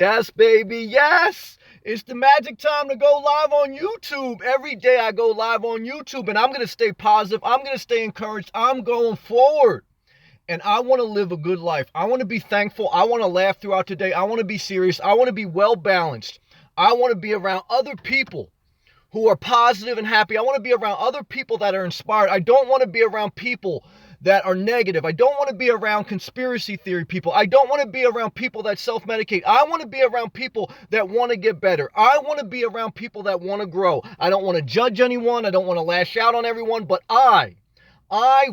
Yes, baby, yes. It's the magic time to go live on YouTube. Every day I go live on YouTube, and I'm going to stay positive. I'm going to stay encouraged. I'm going forward. And I want to live a good life. I want to be thankful. I want to laugh throughout today. I want to be serious. I want to be well balanced. I want to be around other people who are positive and happy. I want to be around other people that are inspired. I don't want to be around people that are negative. I don't want to be around conspiracy theory people. I don't want to be around people that self-medicate. I want to be around people that want to get better. I want to be around people that want to grow. I don't want to judge anyone. I don't want to lash out on everyone, but I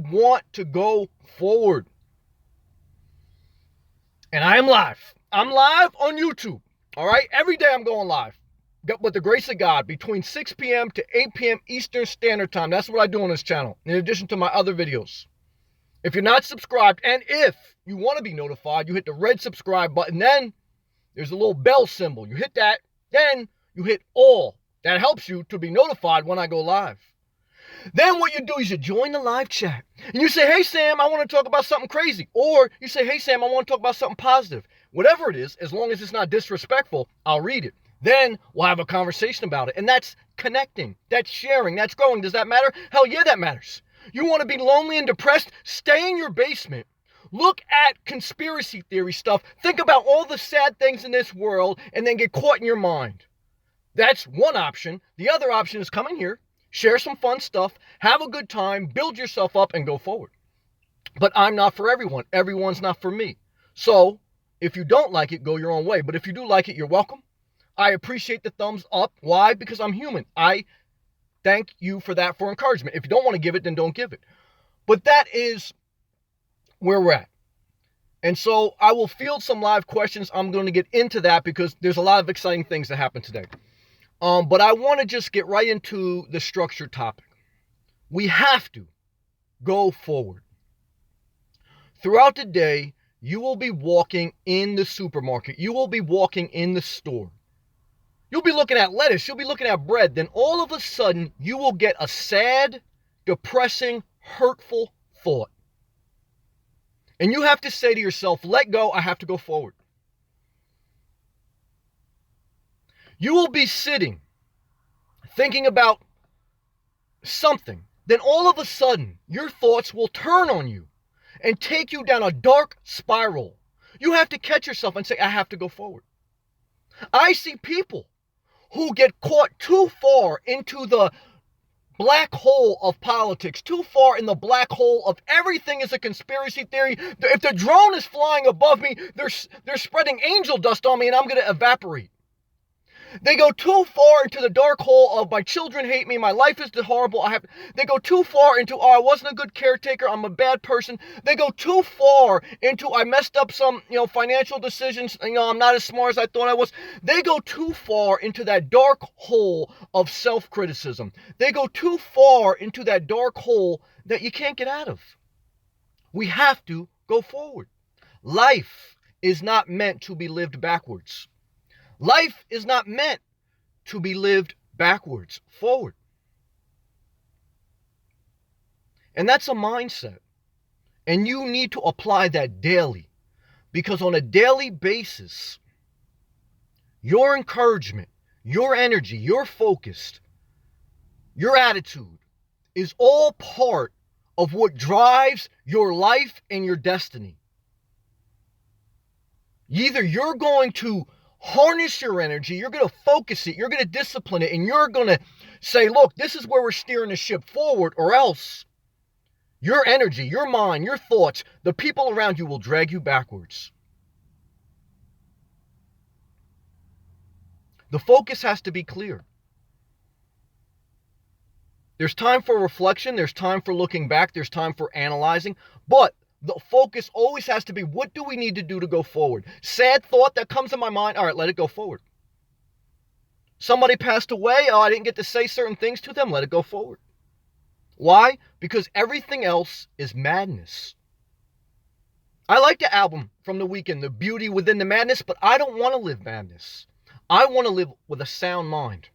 want to go forward. And I am live. I'm live on YouTube. All right? Every day I'm going live. With the grace of God, between 6 p.m. to 8 p.m. Eastern Standard Time. That's what I do on this channel, in addition to my other videos. If you're not subscribed, and if you want to be notified, you hit the red subscribe button. Then there's a little bell symbol. You hit that. Then you hit all. That helps you to be notified when I go live. Then what you do is you join the live chat. And you say, hey, Sam, I want to talk about something crazy. Or you say, hey, Sam, I want to talk about something positive. Whatever it is, as long as it's not disrespectful, I'll read it. Then we'll have a conversation about it. And that's connecting. That's sharing. That's growing. Does that matter? Hell yeah, that matters. You want to be lonely and depressed? Stay in your basement. Look at conspiracy theory stuff. Think about all the sad things in this world and then get caught in your mind. That's one option. The other option is come in here, share some fun stuff, have a good time, build yourself up, and go forward. But I'm not for everyone. Everyone's not for me. So if you don't like it, go your own way. But if you do like it, you're welcome. I appreciate the thumbs up. Why? Because I'm human. I thank you for that, for encouragement. If you don't want to give it, then don't give it. But that is where we're at. And so I will field some live questions. I'm going to get into that because there's a lot of exciting things that happen today. But I want to just get right into the structured topic. We have to go forward. Throughout the day, you will be walking in the supermarket. You will be walking in the store. You'll be looking at lettuce. You'll be looking at bread. Then all of a sudden, you will get a sad, depressing, hurtful thought. And you have to say to yourself, let go. I have to go forward. You will be sitting, thinking about something. Then all of a sudden, your thoughts will turn on you and take you down a dark spiral. You have to catch yourself and say, I have to go forward. I see people who get caught too far into the black hole of politics, too far in the black hole of everything is a conspiracy theory. If the drone is flying above me, they're spreading angel dust on me and I'm going to evaporate. They go too far into the dark hole of my children hate me, my life is horrible. They go too far into, I wasn't a good caretaker, I'm a bad person. They go too far into, I messed up some, financial decisions, I'm not as smart as I thought I was. They go too far into that dark hole of self-criticism. They go too far into that dark hole that you can't get out of. We have to go forward. Life is not meant to be lived backwards. Life is not meant to be lived backwards, forward. And that's a mindset. And you need to apply that daily. Because on a daily basis, your encouragement, your energy, your focus, your attitude is all part of what drives your life and your destiny. Either you're going to harness your energy, you're going to focus it, you're going to discipline it, and you're going to say, look, this is where we're steering the ship forward, or else your energy, your mind, your thoughts, the people around you will drag you backwards. The focus has to be clear. There's time for reflection, there's time for looking back, there's time for analyzing, but the focus always has to be, what do we need to do to go forward? Sad thought that comes in my mind, all right, let it go forward. Somebody passed away, I didn't get to say certain things to them, let it go forward. Why? Because everything else is madness. I like the album from The Weeknd, The Beauty Within the Madness, but I don't want to live madness. I want to live with a sound mind.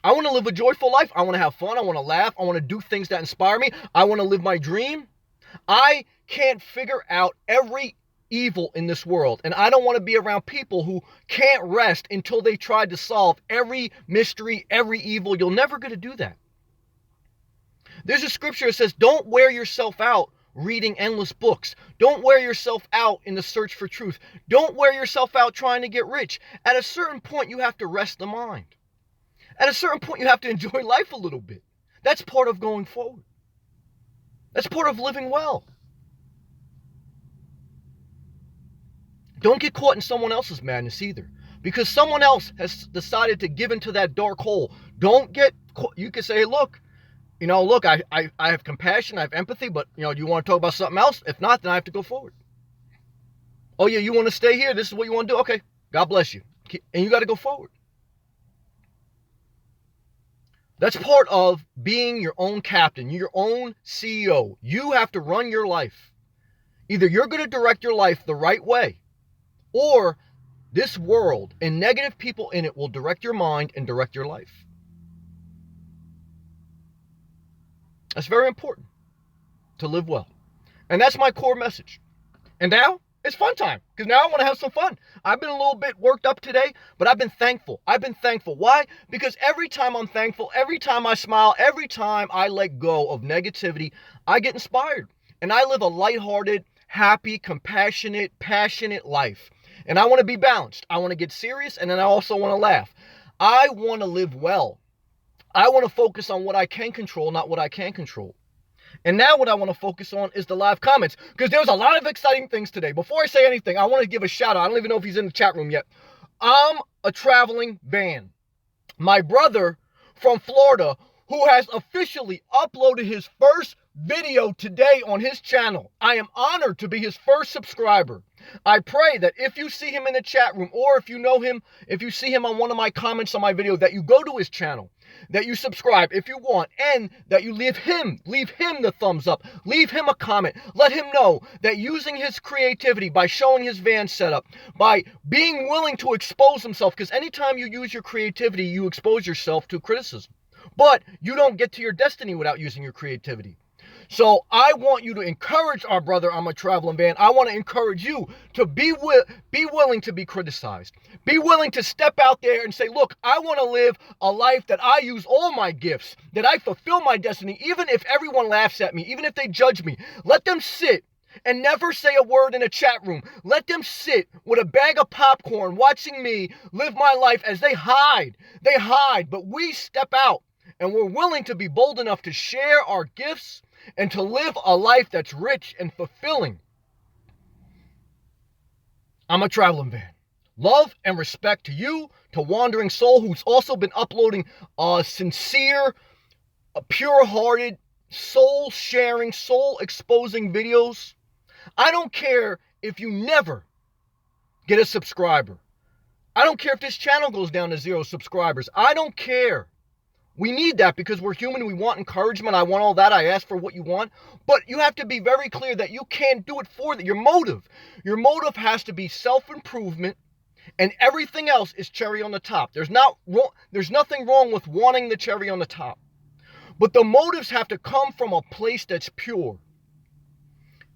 I want to live a joyful life. I want to have fun. I want to laugh. I want to do things that inspire me. I want to live my dream. I can't figure out every evil in this world. And I don't want to be around people who can't rest until they try to solve every mystery, every evil. You're never going to do that. There's a scripture that says, don't wear yourself out reading endless books. Don't wear yourself out in the search for truth. Don't wear yourself out trying to get rich. At a certain point, you have to rest the mind. At a certain point, you have to enjoy life a little bit. That's part of going forward. That's part of living well. Don't get caught in someone else's madness either, because someone else has decided to give into that dark hole. Don't get caught. You can say, hey, look, I have compassion, I have empathy, but, do you want to talk about something else? If not, then I have to go forward. Oh, yeah, you want to stay here? This is what you want to do? Okay, God bless you. And you got to go forward. That's part of being your own captain, your own CEO. You have to run your life. Either you're going to direct your life the right way, or this world and negative people in it will direct your mind and direct your life. That's very important to live well. And that's my core message. And now it's fun time, because now I want to have some fun. I've been a little bit worked up today, but I've been thankful. Why? Because every time I'm thankful, every time I smile, every time I let go of negativity, I get inspired. And I live a lighthearted, happy, compassionate, passionate life. And I want to be balanced. I want to get serious, and then I also want to laugh. I want to live well. I want to focus on what I can control, not what I can't control. And now what I want to focus on is the live comments, because there's a lot of exciting things today. Before I say anything, I want to give a shout out. I don't even know if he's in the chat room yet. I'm a traveling van. My brother from Florida, who has officially uploaded his first video today on his channel. I am honored to be his first subscriber. I pray that if you see him in the chat room, or if you know him, if you see him on one of my comments on my video, that you go to his channel, that you subscribe if you want, and that you leave him the thumbs up, leave him a comment. Let him know that using his creativity, by showing his van setup, by being willing to expose himself, because anytime you use your creativity, you expose yourself to criticism. But you don't get to your destiny without using your creativity. So I want you to encourage our brother, I'm a traveling van. I want to encourage you to be willing to be criticized. Be willing to step out there and say, look, I want to live a life that I use all my gifts, that I fulfill my destiny, even if everyone laughs at me, even if they judge me. Let them sit and never say a word in a chat room. Let them sit with a bag of popcorn watching me live my life as they hide. They hide, but we step out and we're willing to be bold enough to share our gifts and to live a life that's rich and fulfilling. I'm a traveling van. Love and respect to you, to Wandering Soul, who's also been uploading sincere, pure-hearted, soul-sharing, soul-exposing videos. I don't care if you never get a subscriber. I don't care if this channel goes down to 0 subscribers. I don't care. We need that because we're human. We want encouragement. I want all that. I ask for what you want. But you have to be very clear that you can't do it for that. Your motive has to be self-improvement, and everything else is cherry on the top. There's nothing wrong with wanting the cherry on the top. But the motives have to come from a place that's pure.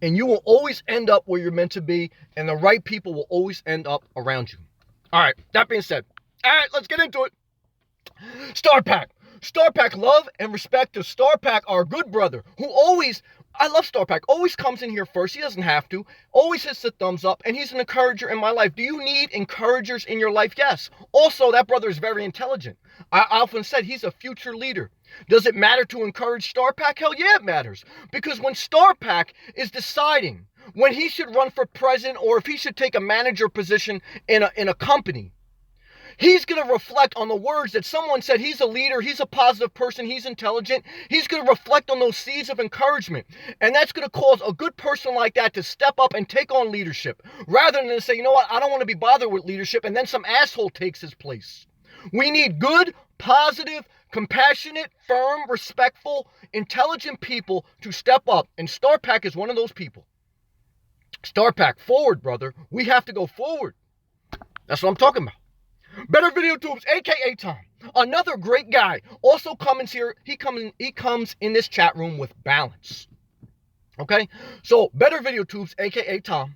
And you will always end up where you're meant to be, and the right people will always end up around you. All right, that being said, all right, let's get into it. StarPack. StarPack, love and respect to StarPack, our good brother, who always, I love StarPack, always comes in here first. He doesn't have to. Always hits the thumbs up, and he's an encourager in my life. Do you need encouragers in your life? Yes. Also, that brother is very intelligent. I often said he's a future leader. Does it matter to encourage StarPack? Hell yeah, it matters. Because when StarPack is deciding when he should run for president or if he should take a manager position in a company, he's going to reflect on the words that someone said. He's a leader. He's a positive person. He's intelligent. He's going to reflect on those seeds of encouragement. And that's going to cause a good person like that to step up and take on leadership, rather than to say, you know what, I don't want to be bothered with leadership, and then some asshole takes his place. We need good, positive, compassionate, firm, respectful, intelligent people to step up. And StarPack is one of those people. StarPack, forward, brother. We have to go forward. That's what I'm talking about. Better Video Tubes, aka Tom, another great guy, also comes here. He comes in this chat room with balance. Okay, so Better Video Tubes, aka Tom,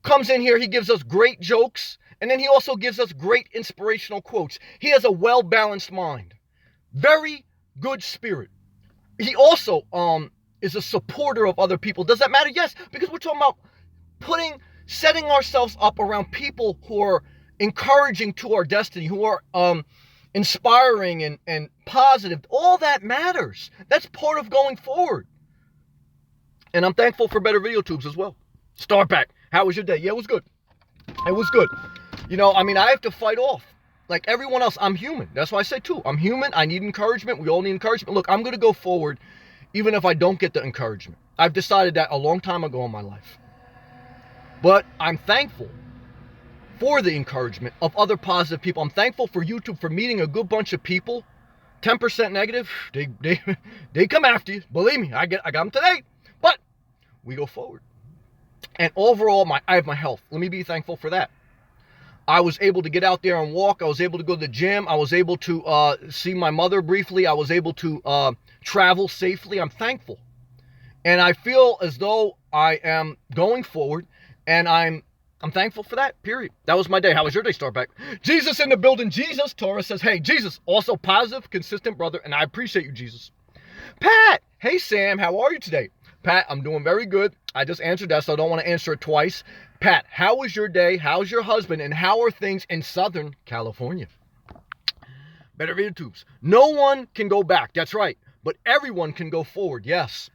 comes in here, he gives us great jokes, and then he also gives us great inspirational quotes. He has a well-balanced mind. Very good spirit. He also is a supporter of other people. Does that matter? Yes, because we're talking about setting ourselves up around people who are encouraging to our destiny, who are inspiring and positive. All that matters. That's part of going forward. And I'm thankful for better video tubes as well. Startback, how was your day? Yeah, it was good. It was good. I have to fight off. Like everyone else, I'm human. That's why I say too, I'm human. I need encouragement. We all need encouragement. Look, I'm going to go forward even if I don't get the encouragement. I've decided that a long time ago in my life. But I'm thankful for the encouragement of other positive people. I'm thankful for YouTube for meeting a good bunch of people. 10% negative, they come after you. Believe me, I got them today. But we go forward. And overall, I have my health. Let me be thankful for that. I was able to get out there and walk. I was able to go to the gym. I was able to see my mother briefly. I was able to travel safely. I'm thankful. And I feel as though I am going forward, and I'm thankful for that, period. That was my day. How was your day, Starback? Jesus in the building. Jesus, Torah says, hey, Jesus, also positive, consistent brother, and I appreciate you, Jesus. Pat, hey, Sam, how are you today? Pat, I'm doing very good. I just answered that, so I don't want to answer it twice. Pat, how was your day? How's your husband? And how are things in Southern California? Better video tubes. No one can go back. That's right. But everyone can go forward. Yes.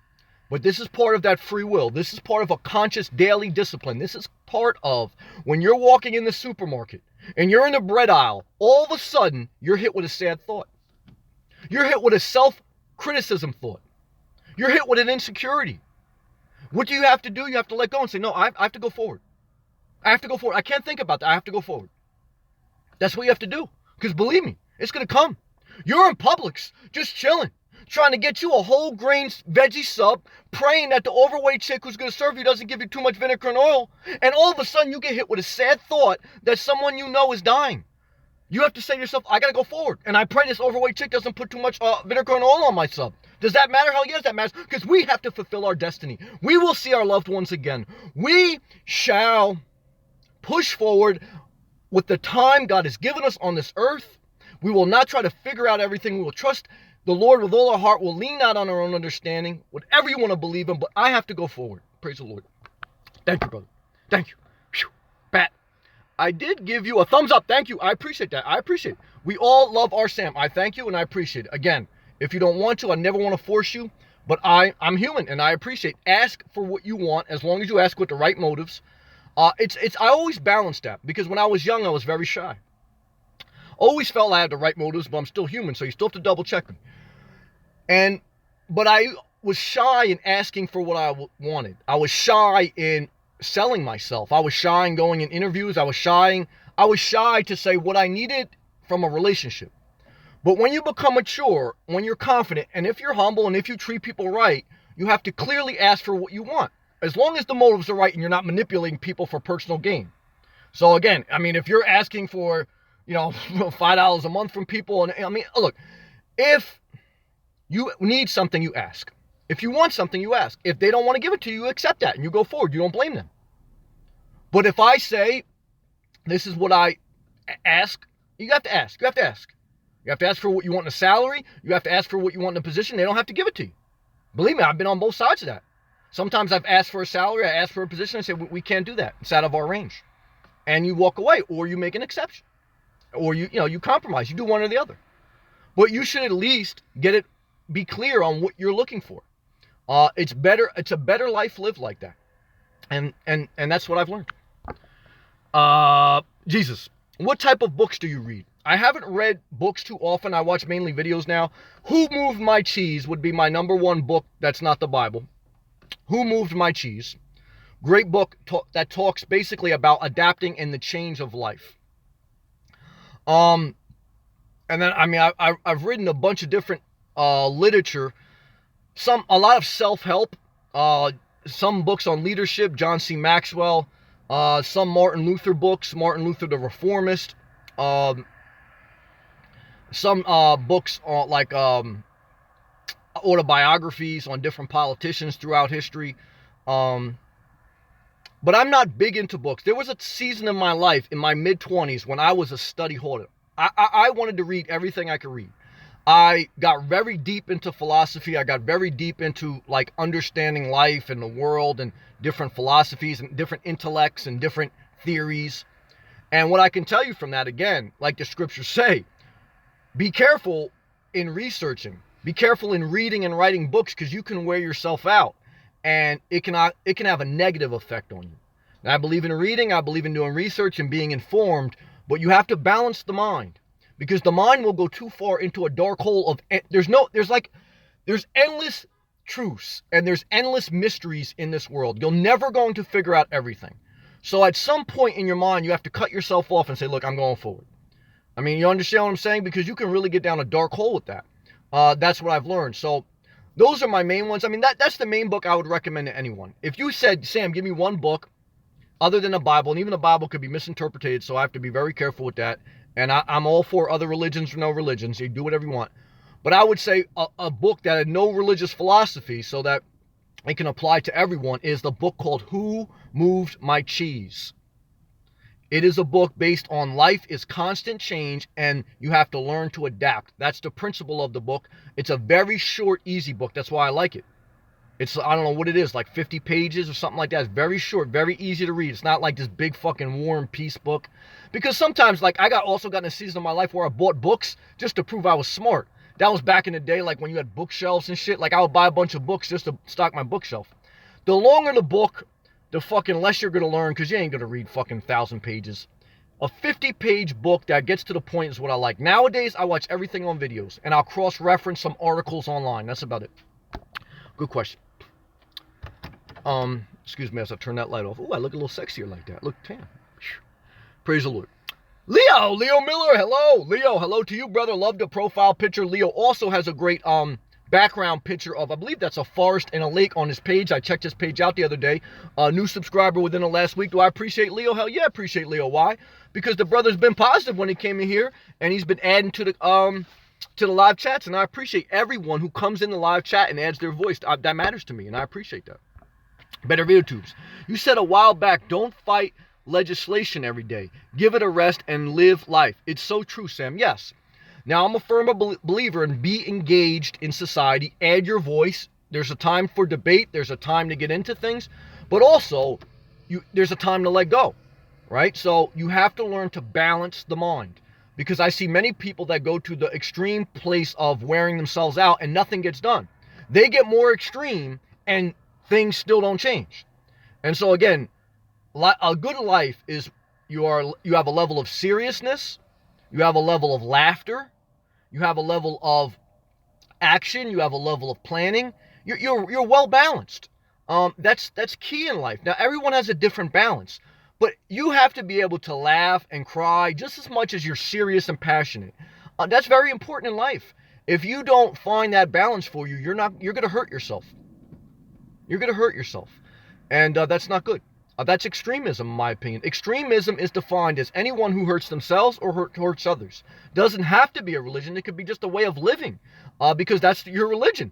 But this is part of that free will. This is part of a conscious daily discipline. This is part of when you're walking in the supermarket and you're in the bread aisle, all of a sudden you're hit with a sad thought. You're hit with a self-criticism thought. You're hit with an insecurity. What do you have to do? You have to let go and say, no, I have to go forward. I have to go forward. I can't think about that. I have to go forward. That's what you have to do. Because believe me, it's going to come. You're in Publix, just chilling, trying to get you a whole grain veggie sub, praying that the overweight chick who's going to serve you doesn't give you too much vinegar and oil. And all of a sudden you get hit with a sad thought that someone you know is dying. You have to say to yourself, I got to go forward. And I pray this overweight chick doesn't put too much vinegar and oil on my sub. Does that matter? Hell yes, that matters. Because we have to fulfill our destiny. We will see our loved ones again. We shall push forward with the time God has given us on this earth. We will not try to figure out everything. We will trust the Lord with all our heart. We'll lean not on our own understanding. Whatever you want to believe in. But I have to go forward. Praise the Lord. Thank you, brother. Thank you. Whew. Pat. I did give you a thumbs up. Thank you. I appreciate that. I appreciate it. We all love our Sam. I thank you and I appreciate it. Again, if you don't want to, I never want to force you. But I'm human and I appreciate. Ask for what you want as long as you ask with the right motives. I always balance that because when I was young, I was very shy. Always felt I had the right motives, but I'm still human, so you still have to double check me. But I was shy in asking for what I wanted. I was shy in selling myself. I was shy in going in interviews. I was shy to say what I needed from a relationship. But when you become mature, when you're confident, and if you're humble and if you treat people right, you have to clearly ask for what you want. As long as the motives are right and you're not manipulating people for personal gain. So again, if you're asking for, $5 a month from people, and look, if you need something, you ask. If you want something, you ask. If they don't want to give it to you, you accept that and you go forward. You don't blame them. But if I say, this is what I ask, you have to ask. You have to ask. You have to ask for what you want in a salary. You have to ask for what you want in a position. They don't have to give it to you. Believe me, I've been on both sides of that. Sometimes I've asked for a salary, I asked for a position, I say, we can't do that. It's out of our range. And you walk away, or you make an exception. Or you compromise, you do one or the other. But you should at least be clear on what you're looking for. It's a better life lived like that. And that's what I've learned. Jesus, what type of books do you read? I haven't read books too often. I watch mainly videos now. Who Moved My Cheese would be my number one book that's not the Bible. Who Moved My Cheese? Great book that talks basically about adapting in the change of life. And then, I've written a bunch of different literature. A lot of self-help. Some books on leadership, John C. Maxwell. Some Martin Luther books, Martin Luther the Reformist. Some books on like autobiographies on different politicians throughout history. But I'm not big into books. There was a season in my life, in my mid-20s, when I was a study hoarder. I wanted to read everything I could read. I got very deep into philosophy. I got very deep into like understanding life and the world and different philosophies and different intellects and different theories. And what I can tell you from that, again, like the scriptures say, be careful in researching. Be careful in reading and writing books, because you can wear yourself out, and it can have a negative effect on you. And I believe in reading. I believe in doing research and being informed, but you have to balance the mind, because the mind will go too far into a dark hole of there's endless truths and there's endless mysteries in this world. You're never going to figure out everything. So at some point in your mind, you have to cut yourself off and say, look, I'm going forward. I mean, you understand what I'm saying? Because you can really get down a dark hole with that. That's what I've learned. So those are my main ones. I mean, that's the main book I would recommend to anyone. If you said, Sam, give me one book other than the Bible, and even the Bible could be misinterpreted, so I have to be very careful with that. And I'm all for other religions or no religions. You do whatever you want. But I would say a book that had no religious philosophy, so that it can apply to everyone, is the book called Who Moved My Cheese? It is a book based on life is constant change, and you have to learn to adapt. That's the principle of the book. It's a very short, easy book. That's why I like it. It's, I don't know what it is, like 50 pages or something like that. It's very short, very easy to read. It's not like this big fucking War and Peace book. Because sometimes, like, I also got in a season of my life where I bought books just to prove I was smart. That was back in the day, like when you had bookshelves and shit. Like, I would buy a bunch of books just to stock my bookshelf. The longer the book, the fucking less you're going to learn, because you ain't going to read fucking 1,000 pages. A 50-page book that gets to the point is what I like. Nowadays, I watch everything on videos, and I'll cross-reference some articles online. That's about it. Good question. Excuse me as I turn that light off. Oh, I look a little sexier like that. Look tan. Praise the Lord. Leo Miller, hello. Leo, hello to you, brother. Love the profile picture. Leo also has a great background picture of, I believe that's a forest and a lake on his page. I checked his page out the other day. New subscriber within the last week. Do I appreciate Leo? Hell yeah, I appreciate Leo. Why? Because the brother's been positive when he came in here, and he's been adding to the live chats, and I appreciate everyone who comes in the live chat and adds their voice. That matters to me, and I appreciate that. Better VidioTubes. You said a while back, don't fight legislation every day. Give it a rest and live life. It's so true, Sam. Yes. Now, I'm a firm believer in be engaged in society. Add your voice. There's a time for debate. There's a time to get into things. But also, there's a time to let go, right? So you have to learn to balance the mind. Because I see many people that go to the extreme place of wearing themselves out and nothing gets done. They get more extreme and things still don't change. And so again, a good life is you have a level of seriousness, you have a level of laughter, you have a level of action, you have a level of planning. You're well balanced. That's key in life. Now everyone has a different balance, but you have to be able to laugh and cry just as much as you're serious and passionate. That's very important in life. If you don't find that balance for you, you're going to hurt yourself. You're going to hurt yourself. And that's not good. That's extremism, in my opinion. Extremism is defined as anyone who hurts themselves or hurts others. Doesn't have to be a religion. It could be just a way of living, because that's your religion.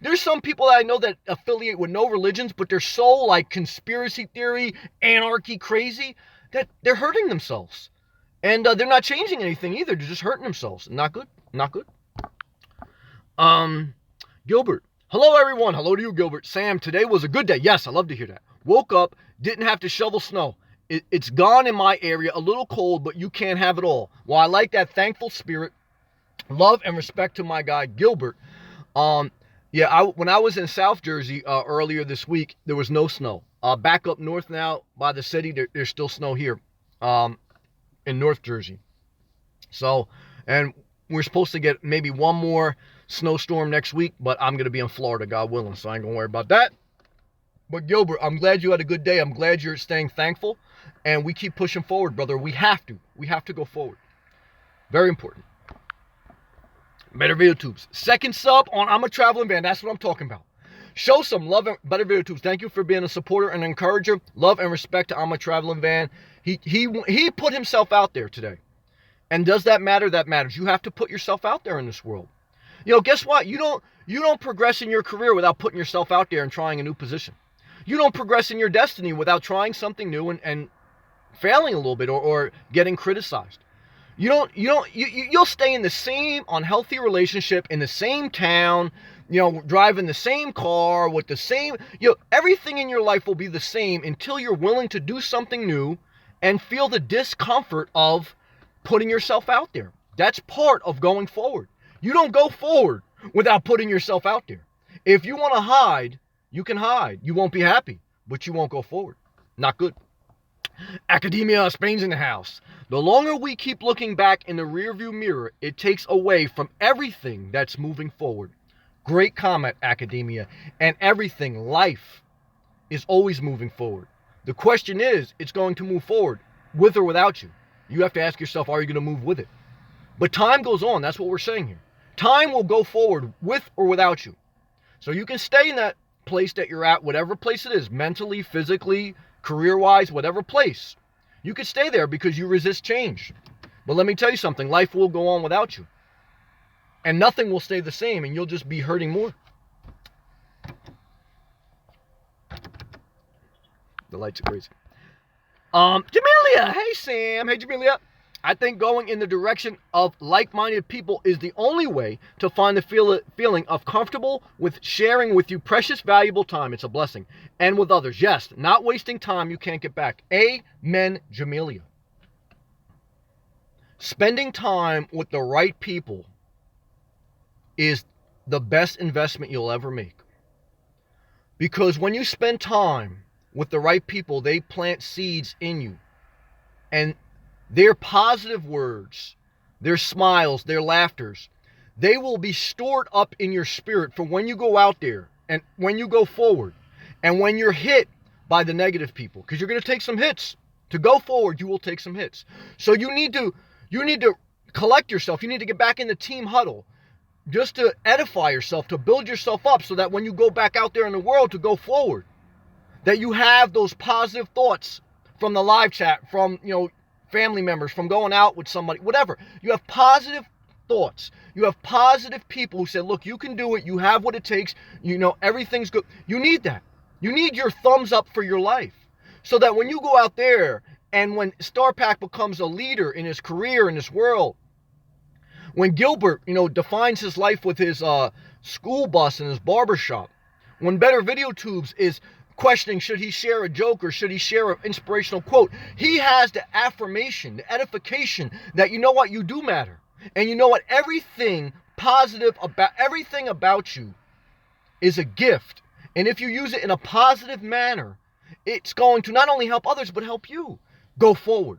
There's some people that I know that affiliate with no religions, but they're so like conspiracy theory, anarchy crazy that they're hurting themselves. And they're not changing anything either. They're just hurting themselves. Not good. Not good. Gilbert. Hello, everyone. Hello to you, Gilbert. Sam, today was a good day. Yes, I love to hear that. Woke up, didn't have to shovel snow. It's gone in my area, a little cold, but you can't have it all. Well, I like that thankful spirit. Love and respect to my guy, Gilbert. Yeah, when I was in South Jersey earlier this week, there was no snow. Back up north now by the city, there's still snow here in North Jersey. So, and we're supposed to get maybe one more snowstorm next week, but I'm going to be in Florida, God willing, so I ain't going to worry about that. But Gilbert, I'm glad you had a good day. I'm glad you're staying thankful, and we keep pushing forward, brother. We have to go forward. Very important. Better VidioTubes. Second sub on I'm a Traveling Van. That's what I'm talking about. Show some love and Better VidioTubes. Thank you for being a supporter and encourager. Love and respect to I'm a Traveling Van. He put himself out there today. And does that matter? That matters. You have to put yourself out there in this world. You know, guess what? You don't progress in your career without putting yourself out there and trying a new position. You don't progress in your destiny without trying something new and failing a little bit or getting criticized. You'll stay in the same unhealthy relationship, in the same town, driving the same car with the same, everything in your life will be the same until you're willing to do something new and feel the discomfort of putting yourself out there. That's part of going forward. You don't go forward without putting yourself out there. If you want to hide, you can hide. You won't be happy, but you won't go forward. Not good. Academia Spain's in the house. The longer we keep looking back in the rearview mirror, it takes away from everything that's moving forward. Great comment, Academia. And everything, life, is always moving forward. The question is, it's going to move forward with or without you. You have to ask yourself, are you going to move with it? But time goes on. That's what we're saying here. Time will go forward with or without you. So you can stay in that place that you're at, whatever place it is, mentally, physically, career-wise, whatever place. You could stay there because you resist change. But let me tell you something, life will go on without you. And nothing will stay the same, and you'll just be hurting more. The lights are crazy. Jamelia! Hey, Sam! Hey, Jamelia! I think going in the direction of like-minded people is the only way to find the feeling of comfortable with sharing with you precious, valuable time. It's a blessing. And with others. Yes, not wasting time you can't get back. Amen, Jamelia. Spending time with the right people is the best investment you'll ever make. Because when you spend time with the right people, they plant seeds in you. And their positive words, their smiles, their laughters, they will be stored up in your spirit for when you go out there and when you go forward and when you're hit by the negative people, because you're going to take some hits. To go forward, you will take some hits. So you need to collect yourself. You need to get back in the team huddle just to edify yourself, to build yourself up so that when you go back out there in the world to go forward, that you have those positive thoughts from the live chat, from, family members, from going out with somebody, whatever. You have positive thoughts. You have positive people who say, look, you can do it. You have what it takes. Everything's good. You need that. You need your thumbs up for your life so that when you go out there and when StarPack becomes a leader in his career, in this world, when Gilbert, defines his life with his school bus and his barbershop, when Better Video Tubes is questioning, should he share a joke or should he share an inspirational quote? He has the affirmation, the edification that you know what, you do matter. And you know what, everything positive about everything about you is a gift. And if you use it in a positive manner, it's going to not only help others, but help you go forward.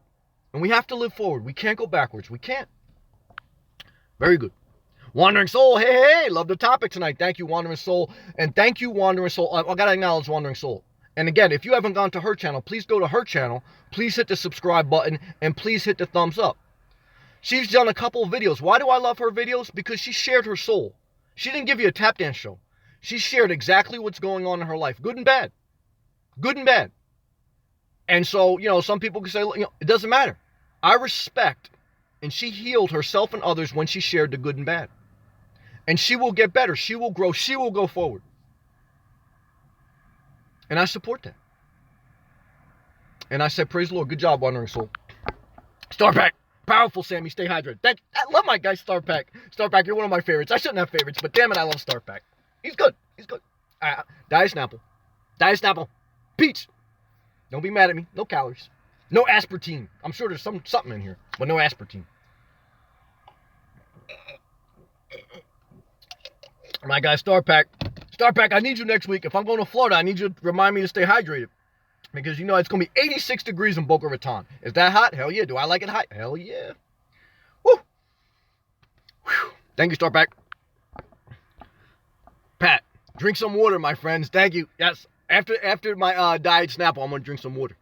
And we have to live forward. We can't go backwards. We can't. Very good. Wandering Soul, hey, love the topic tonight. Thank you, Wandering Soul. And thank you, Wandering Soul. I got to acknowledge Wandering Soul. And again, if you haven't gone to her channel, please go to her channel. Please hit the subscribe button and please hit the thumbs up. She's done a couple of videos. Why do I love her videos? Because she shared her soul. She didn't give you a tap dance show. She shared exactly what's going on in her life, good and bad. Good and bad. And so, some people can say, it doesn't matter. I respect, and she healed herself and others when she shared the good and bad. And she will get better. She will grow. She will go forward. And I support that. And I said, praise the Lord. Good job, Wandering Soul. StarPack. Powerful, Sammy. Stay hydrated. I love my guy, StarPack. StarPack, you're one of my favorites. I shouldn't have favorites, but damn it, I love StarPack. He's good. He's good. Diet Snapple. Diet Snapple. Peach. Don't be mad at me. No calories. No aspartame. I'm sure there's something in here, but no aspartame. My guy, StarPack. StarPack, I need you next week. If I'm going to Florida, I need you to remind me to stay hydrated. Because it's going to be 86 degrees in Boca Raton. Is that hot? Hell yeah. Do I like it hot? Hell yeah. Woo. Whew. Thank you, StarPack. Pat, drink some water, my friends. Thank you. Yes. After my diet Snapple, I'm going to drink some water.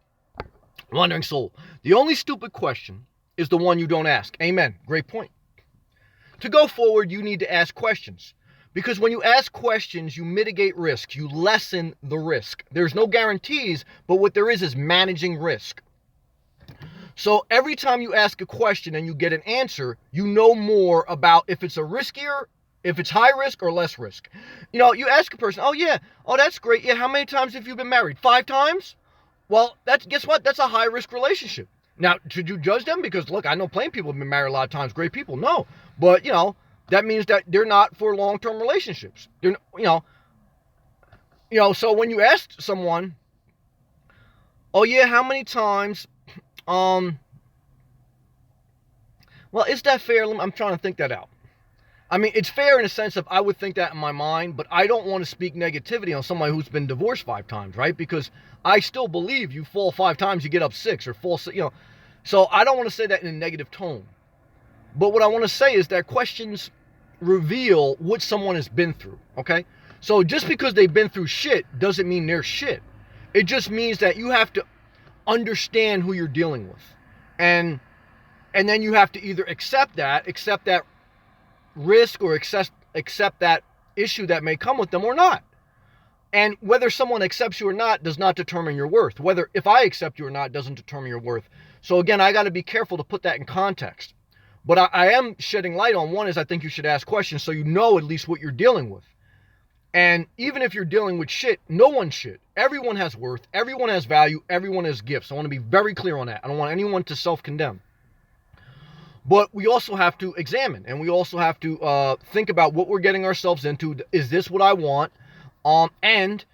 Wandering Soul. The only stupid question is the one you don't ask. Amen. Great point. To go forward, you need to ask questions. Because when you ask questions, you mitigate risk. You lessen the risk. There's no guarantees, but what there is managing risk. So every time you ask a question and you get an answer, you know more about if it's a riskier If it's high risk or less risk. You know, you ask a person, oh yeah, oh that's great. Yeah, how many times have you been married? 5 times? Well, guess what? That's a high risk relationship. Now, should you judge them? Because look, I know plenty of people have been married a lot of times, great people. No. But, you know, that means that they're not for long-term relationships. They're, so when you ask someone, oh yeah, how many times, well, is that fair? I'm trying to think that out. I mean, it's fair in a sense of I would think that in my mind, but I don't want to speak negativity on somebody who's been divorced 5 times, right? Because I still believe you fall 5 times, you get up 6 or fall, So I don't want to say that in a negative tone. But what I want to say is that questions reveal what someone has been through, okay? So just because they've been through shit doesn't mean they're shit. It just means that you have to understand who you're dealing with. And then you have to either accept that risk or accept that issue that may come with them or not. And whether someone accepts you or not does not determine your worth. Whether if I accept you or not doesn't determine your worth. So again, I got to be careful to put that in context. But I am shedding light on one is I think you should ask questions so you know at least what you're dealing with. And even if you're dealing with shit, no one's shit. Everyone has worth. Everyone has value. Everyone has gifts. I want to be very clear on that. I don't want anyone to self-condemn. But we also have to examine and we also have to think about what we're getting ourselves into. Is this what I want? And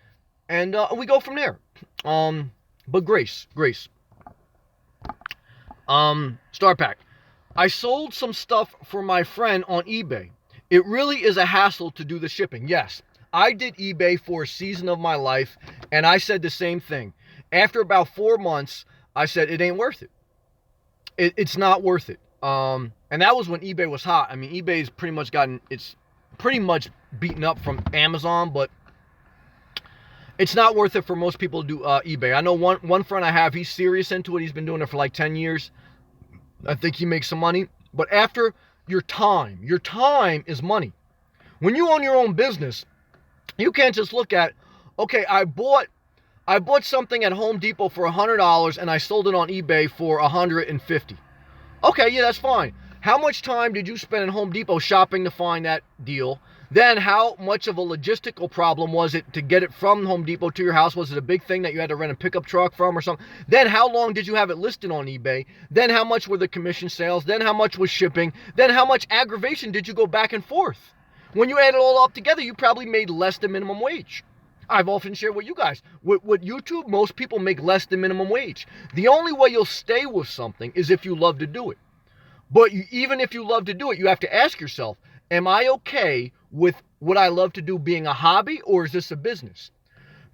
we go from there. But Grace. Star Pack. I sold some stuff for my friend on eBay. It really is a hassle to do the shipping. Yes, I did eBay for a season of my life, and I said the same thing. After about 4 months, I said, it ain't worth it. It's not worth it. And that was when eBay was hot. I mean, eBay's it's pretty much beaten up from Amazon, but it's not worth it for most people to do eBay. I know one friend I have, he's serious into it. He's been doing it for like 10 years. I think he makes some money. But after your time is money. When you own your own business, you can't just look at, okay, I bought something at Home Depot for $100 and I sold it on eBay for $150. Okay, yeah, that's fine. How much time did you spend at Home Depot shopping to find that deal? Then how much of a logistical problem was it to get it from Home Depot to your house? Was it a big thing that you had to rent a pickup truck from or something? Then how long did you have it listed on eBay? Then how much were the commission sales? Then how much was shipping? Then how much aggravation did you go back and forth? When you add it all up together, you probably made less than minimum wage. I've often shared with you guys. With YouTube, most people make less than minimum wage. The only way you'll stay with something is if you love to do it. But even if you love to do it, you have to ask yourself, am I okay with what I love to do being a hobby, or is this a business?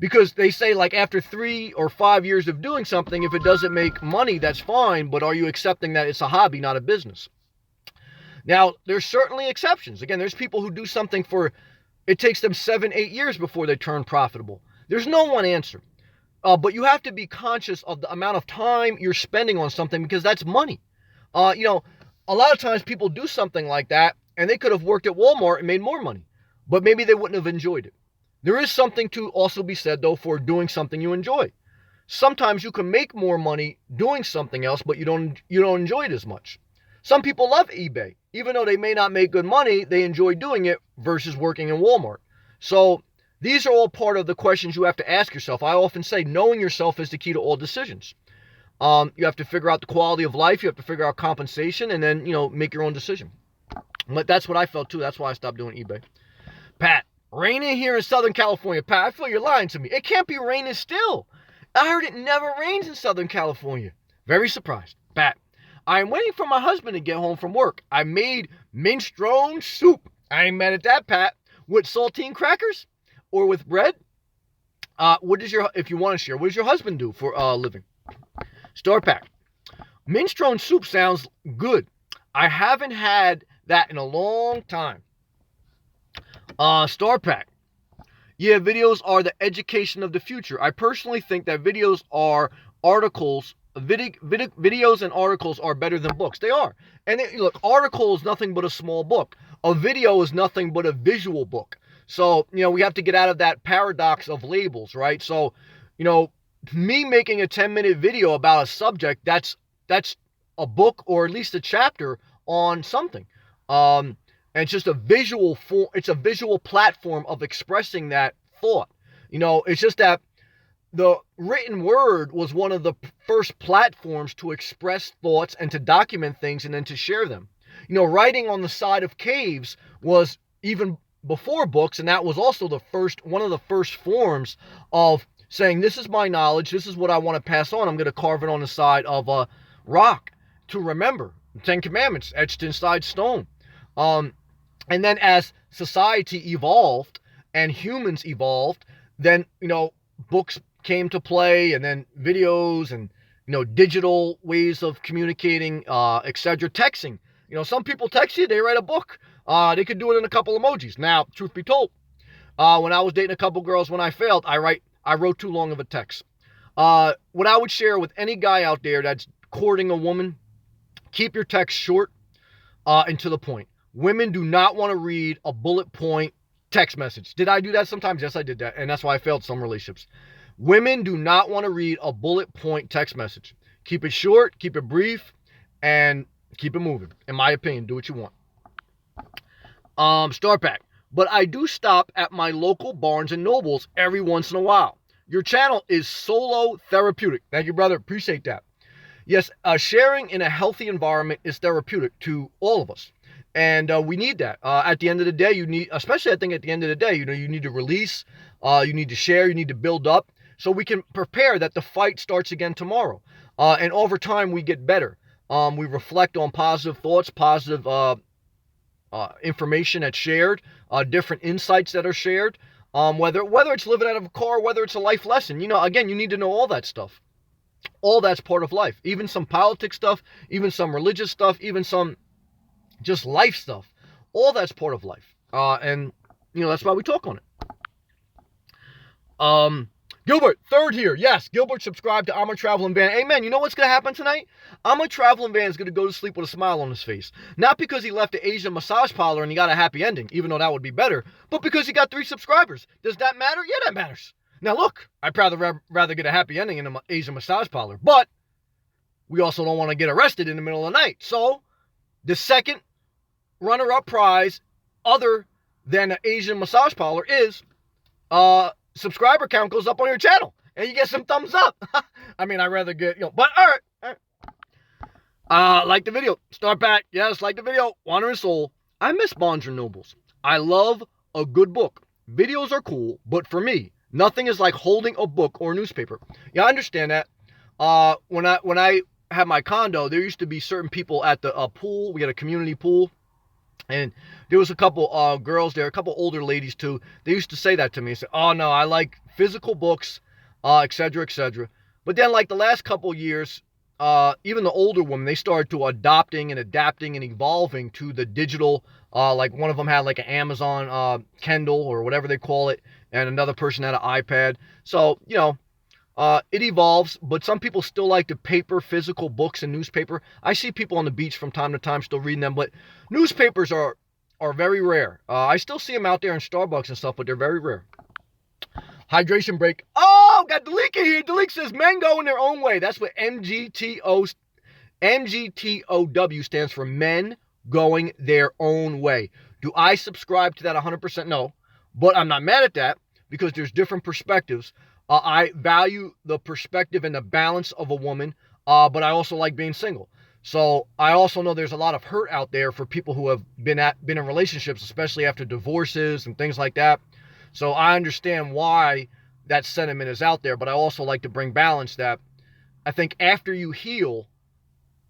Because they say like after 3 or 5 years of doing something, if it doesn't make money, that's fine. But are you accepting that it's a hobby, not a business? Now, there's certainly exceptions. Again, there's people who do something it takes them 7-8 years before they turn profitable. There's no one answer. But you have to be conscious of the amount of time you're spending on something because that's money. A lot of times people do something like that and they could have worked at Walmart and made more money, but maybe they wouldn't have enjoyed it. There is something to also be said, though, for doing something you enjoy. Sometimes you can make more money doing something else, but you don't enjoy it as much. Some people love eBay. Even though they may not make good money, they enjoy doing it versus working in Walmart. So these are all part of the questions you have to ask yourself. I often say knowing yourself is the key to all decisions. You have to figure out the quality of life. You have to figure out compensation and then, make your own decision. But that's what I felt too. That's why I stopped doing eBay. Pat, raining here in Southern California. Pat, I feel you're lying to me. It can't be raining still. I heard it never rains in Southern California. Very surprised. Pat, I am waiting for my husband to get home from work. I made minestrone soup. I ain't mad at that, Pat. With saltine crackers or with bread? If you want to share, what does your husband do for a living? Star Pack. Minestrone soup sounds good. I haven't had that in a long time. Star Pack. Yeah, videos are the education of the future. I personally think that videos are articles. Videos and articles are better than books. They are. And look, article is nothing but a small book. A video is nothing but a visual book. So, we have to get out of that paradox of labels, right? So, me making a 10-minute video about a subject, that's a book or at least a chapter on something. And it's just a visual form. It's a visual platform of expressing that thought. It's just that the written word was one of the first platforms to express thoughts and to document things and then to share them. Writing on the side of caves was even before books, and that was also one of the first forms of saying, this is my knowledge, this is what I want to pass on. I'm going to carve it on the side of a rock to remember. The Ten Commandments etched inside stone. And then as society evolved and humans evolved, then, books came to play, and then videos and, digital ways of communicating, etc. Texting. Some people text you, they write a book. They could do it in a couple emojis. Now, truth be told, when I was dating a couple girls, when I failed, I wrote too long of a text. What I would share with any guy out there that's courting a woman, keep your text short and to the point. Women do not want to read a bullet point text message. Did I do that sometimes? Yes, I did that. And that's why I failed some relationships. Women do not want to read a bullet point text message. Keep it short, keep it brief, and keep it moving. In my opinion, do what you want. Start back. But I do stop at my local Barnes and Nobles every once in a while. Your channel is solo therapeutic. Thank you, brother. Appreciate that. Yes, sharing in a healthy environment is therapeutic to all of us. And we need that. At the end of the day, especially I think at the end of the day, you need to release, you need to share, you need to build up so we can prepare that the fight starts again tomorrow. And over time, we get better. We reflect on positive thoughts, positive information that's shared, different insights that are shared, whether it's living out of a car, whether it's a life lesson. Again, you need to know all that stuff. All that's part of life. Even some politics stuff, even some religious stuff, even some just life stuff. All that's part of life. And that's why we talk on it. Gilbert, third here. Yes, Gilbert subscribed to I'm a Traveling Van. Amen. You know what's going to happen tonight? I'm a Traveling Van is going to go to sleep with a smile on his face. Not because he left the Asian massage parlor and he got a happy ending, even though that would be better, but because he got 3 subscribers. Does that matter? Yeah, that matters. Now look, I'd rather get a happy ending in an Asian massage parlor, but we also don't want to get arrested in the middle of the night. So the second runner-up prize other than an Asian massage parlor is subscriber count goes up on your channel and you get some thumbs up. I mean, I'd rather get, but all right. Like the video. Start back. Yes, like the video. Wander and Soul. I miss Barnes and Nobles. I love a good book. Videos are cool, but for me, nothing is like holding a book or a newspaper. Yeah, I understand that. When I had my condo, there used to be certain people at the pool. We had a community pool. And there was a couple girls there, a couple older ladies too. They used to say that to me. Say, "Oh no, I like physical books, etc., etc." But then, like the last couple years, even the older women, they started to adopting and adapting and evolving to the digital. Like one of them had like an Amazon Kindle or whatever they call it, and another person had an iPad. So it evolves, but some people still like the paper, physical books and newspaper. I see people on the beach from time to time still reading them, but newspapers are very rare. I still see them out there in Starbucks and stuff, but they're very rare. Hydration break. Oh, got Dalik in here. Dalik says men go in their own way. That's what MGTOW stands for, men going their own way. Do I subscribe to that 100%? No, but I'm not mad at that because there's different perspectives. I value the perspective and the balance of a woman, but I also like being single. So I also know there's a lot of hurt out there for people who have been in relationships, especially after divorces and things like that. So I understand why that sentiment is out there, but I also like to bring balance that I think after you heal,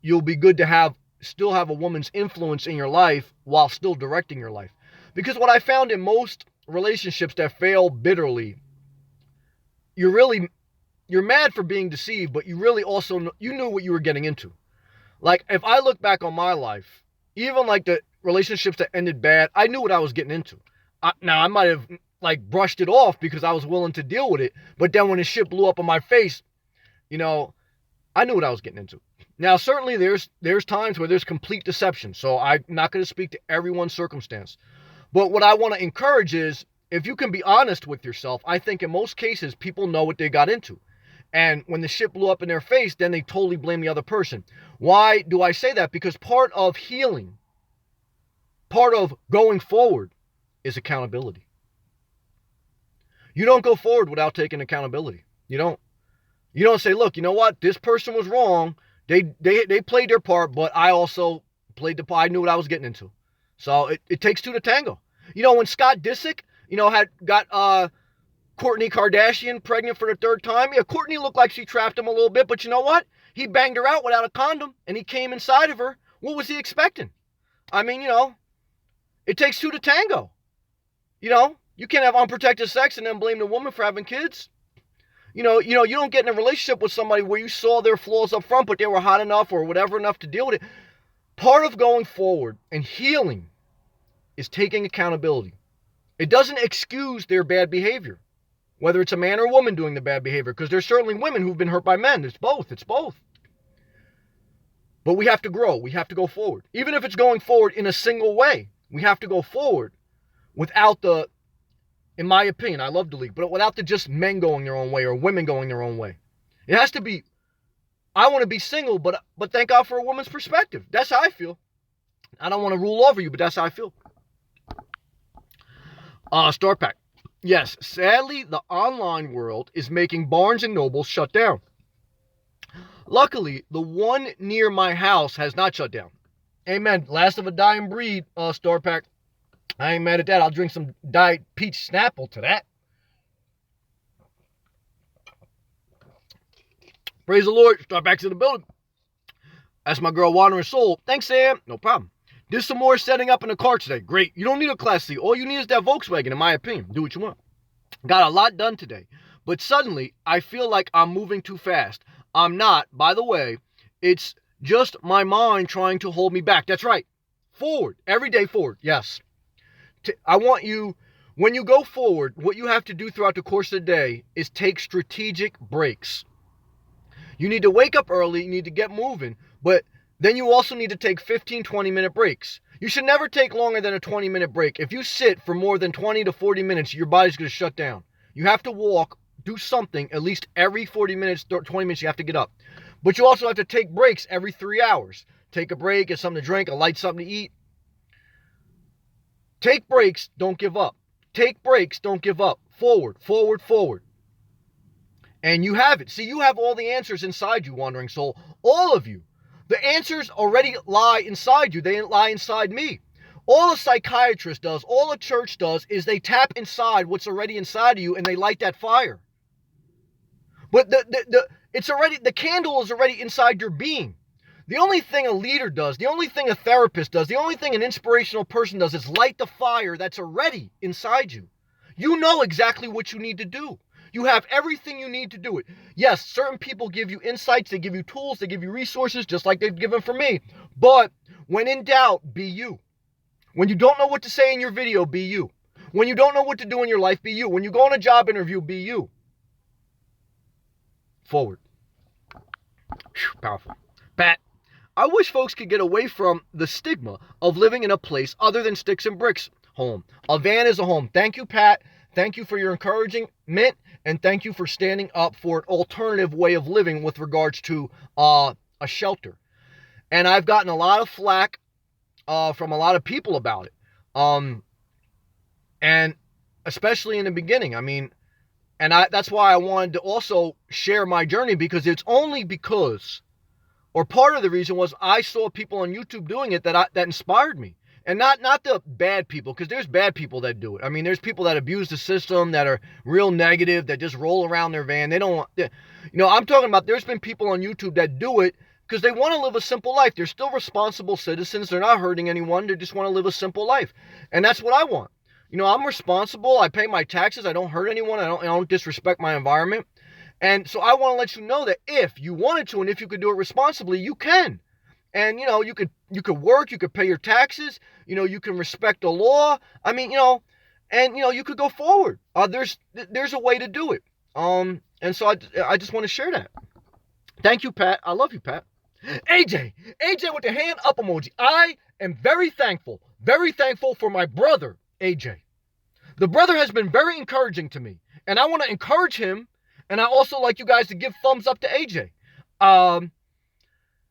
you'll be good to still have a woman's influence in your life while still directing your life. Because what I found in most relationships that fail bitterly, you're mad for being deceived, but you really also you knew what you were getting into. Like if I look back on my life, even like the relationships that ended bad, I knew what I was getting into. Now I might have like brushed it off because I was willing to deal with it, but then when the shit blew up in my face, I knew what I was getting into. Now certainly there's times where there's complete deception, so I'm not going to speak to everyone's circumstance. But what I want to encourage is, if you can be honest with yourself, I think in most cases, people know what they got into. And when the shit blew up in their face, then they totally blame the other person. Why do I say that? Because part of healing part of going forward is accountability. You don't go forward without taking accountability. You don't say, look, you know what? This person was wrong. They played their part, but I also played the part. I knew what I was getting into. So it takes two to tango. When Scott Disick, had got Kourtney Kardashian pregnant for the third time. Yeah, Kourtney looked like she trapped him a little bit, but you know what? He banged her out without a condom, and he came inside of her. What was he expecting? I mean, it takes two to tango. You can't have unprotected sex and then blame the woman for having kids. You don't get in a relationship with somebody where you saw their flaws up front, but they were hot enough or whatever enough to deal with it. Part of going forward and healing is taking accountability. It doesn't excuse their bad behavior, whether it's a man or a woman doing the bad behavior, because there's certainly women who've been hurt by men. It's both. But we have to grow. We have to go forward. Even if it's going forward in a single way, we have to go forward without in my opinion, I love the league, but without the just men going their own way or women going their own way. It has to be, I want to be single, but thank God for a woman's perspective. That's how I feel. I don't want to rule over you, but that's how I feel. Star Pack. Yes, sadly, the online world is making Barnes & Noble shut down. Luckily, the one near my house has not shut down. Amen. Last of a dying breed, Star Pack. I ain't mad at that. I'll drink some Diet Peach Snapple to that. Praise the Lord. Start back to the building. That's my girl, Wandering Soul. Thanks, Sam. No problem. Did some more setting up in the car today. Great. You don't need a Class C. All you need is that Volkswagen, in my opinion. Do what you want. Got a lot done today. But suddenly, I feel like I'm moving too fast. I'm not, by the way. It's just my mind trying to hold me back. That's right. Forward. Every day forward. Yes. I want you, when you go forward, what you have to do throughout the course of the day is take strategic breaks. You need to wake up early, you need to get moving, but then you also need to take 15, 20-minute breaks. You should never take longer than a 20-minute break. If you sit for more than 20 to 40 minutes, your body's going to shut down. You have to walk, do something, at least every 40 minutes, 20 minutes, you have to get up. But you also have to take breaks every 3 hours. Take a break, get something to drink, a light something to eat. Take breaks, don't give up. Take breaks, don't give up. Forward, forward, forward. And you have it. See, you have all the answers inside you, Wandering Soul. All of you. The answers already lie inside you. They lie inside me. All a psychiatrist does, all a church does, is they tap inside what's already inside of you and they light that fire. But the candle is already inside your being. The only thing a leader does, the only thing a therapist does, the only thing an inspirational person does is light the fire that's already inside you. You know exactly what you need to do. You have everything you need to do it. Yes, certain people give you insights, they give you tools, they give you resources, just like they've given for me. But when in doubt, be you. When you don't know what to say in your video, be you. When you don't know what to do in your life, be you. When you go on a job interview, be you. Forward. Whew, powerful. Pat. I wish folks could get away from the stigma of living in a place other than sticks and bricks home. A van is a home. Thank you, Pat. Thank you for your encouragement, and thank you for standing up for an alternative way of living with regards to a shelter. And I've gotten a lot of flack from a lot of people about it. And especially in the beginning. I mean, and that's why I wanted to also share my journey, because it's only because, or part of the reason was, I saw people on YouTube doing it that inspired me. And not the bad people, because there's bad people that do it. I mean, there's people that abuse the system, that are real negative, that just roll around their van. They don't want, I'm talking about, there's been people on YouTube that do it because they want to live a simple life. They're still responsible citizens. They're not hurting anyone. They just want to live a simple life. And that's what I want. I'm responsible. I pay my taxes. I don't hurt anyone. I don't disrespect my environment. And so I want to let you know that if you wanted to, and if you could do it responsibly, you can. And, you could work, you could pay your taxes, you can respect the law. I mean, and, you could go forward. There's a way to do it. And so I just want to share that. Thank you, Pat. I love you, Pat. AJ with the hand up emoji. I am very thankful for my brother, AJ. The brother has been very encouraging to me, and I want to encourage him. And I also like you guys to give thumbs up to AJ.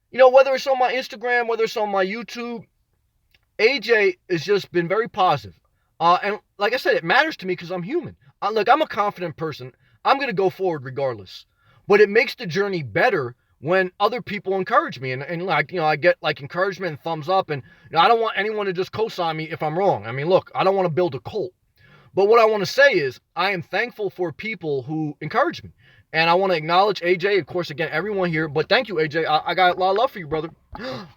Whether it's on my Instagram, whether it's on my YouTube, AJ has just been very positive. And like I said, it matters to me because I'm human. Look, I'm a confident person. I'm going to go forward regardless. But it makes the journey better when other people encourage me. And like, I get like encouragement and thumbs up. And I don't want anyone to just co-sign me if I'm wrong. I mean, look, I don't want to build a cult. But what I want to say is I am thankful for people who encourage me. And I want to acknowledge AJ, of course, again, everyone here. But thank you, AJ. I got a lot of love for you, brother.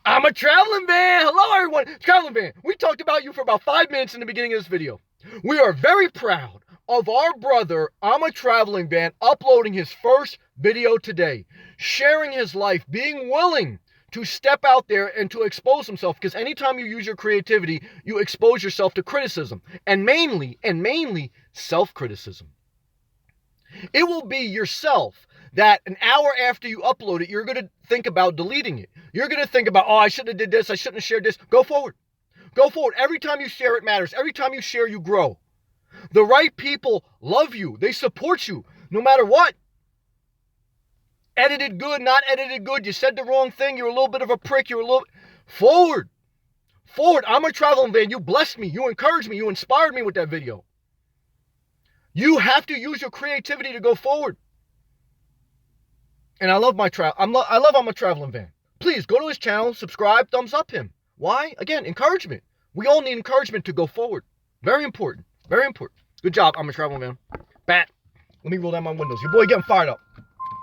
I'm a traveling van. Hello, everyone. Traveling van. We talked about you for about 5 minutes in the beginning of this video. We are very proud of our brother, I'm a Traveling Van, uploading his first video today, sharing his life, being willing to step out there and to expose himself, because anytime you use your creativity, you expose yourself to criticism, and mainly self-criticism. It will be yourself that an hour after you upload it, you're going to think about deleting it. You're going to think about, oh, I shouldn't have did this, I shouldn't have shared this. Go forward. Go forward. Every time you share, it matters. Every time you share, you grow. The right people love you. They support you no matter what. Edited good, not edited good. You said the wrong thing. You're a little bit of a prick. You're a little... Forward. Forward. I'm a Traveling Van. You blessed me. You encouraged me. You inspired me with that video. You have to use your creativity to go forward. And I love my I'm a Traveling Van. Please go to his channel, subscribe, thumbs up him. Why? Again, encouragement. We all need encouragement to go forward. Very important. Very important. Good job. I'm a Traveling Van. Bat. Let me roll down my windows. Your boy getting fired up.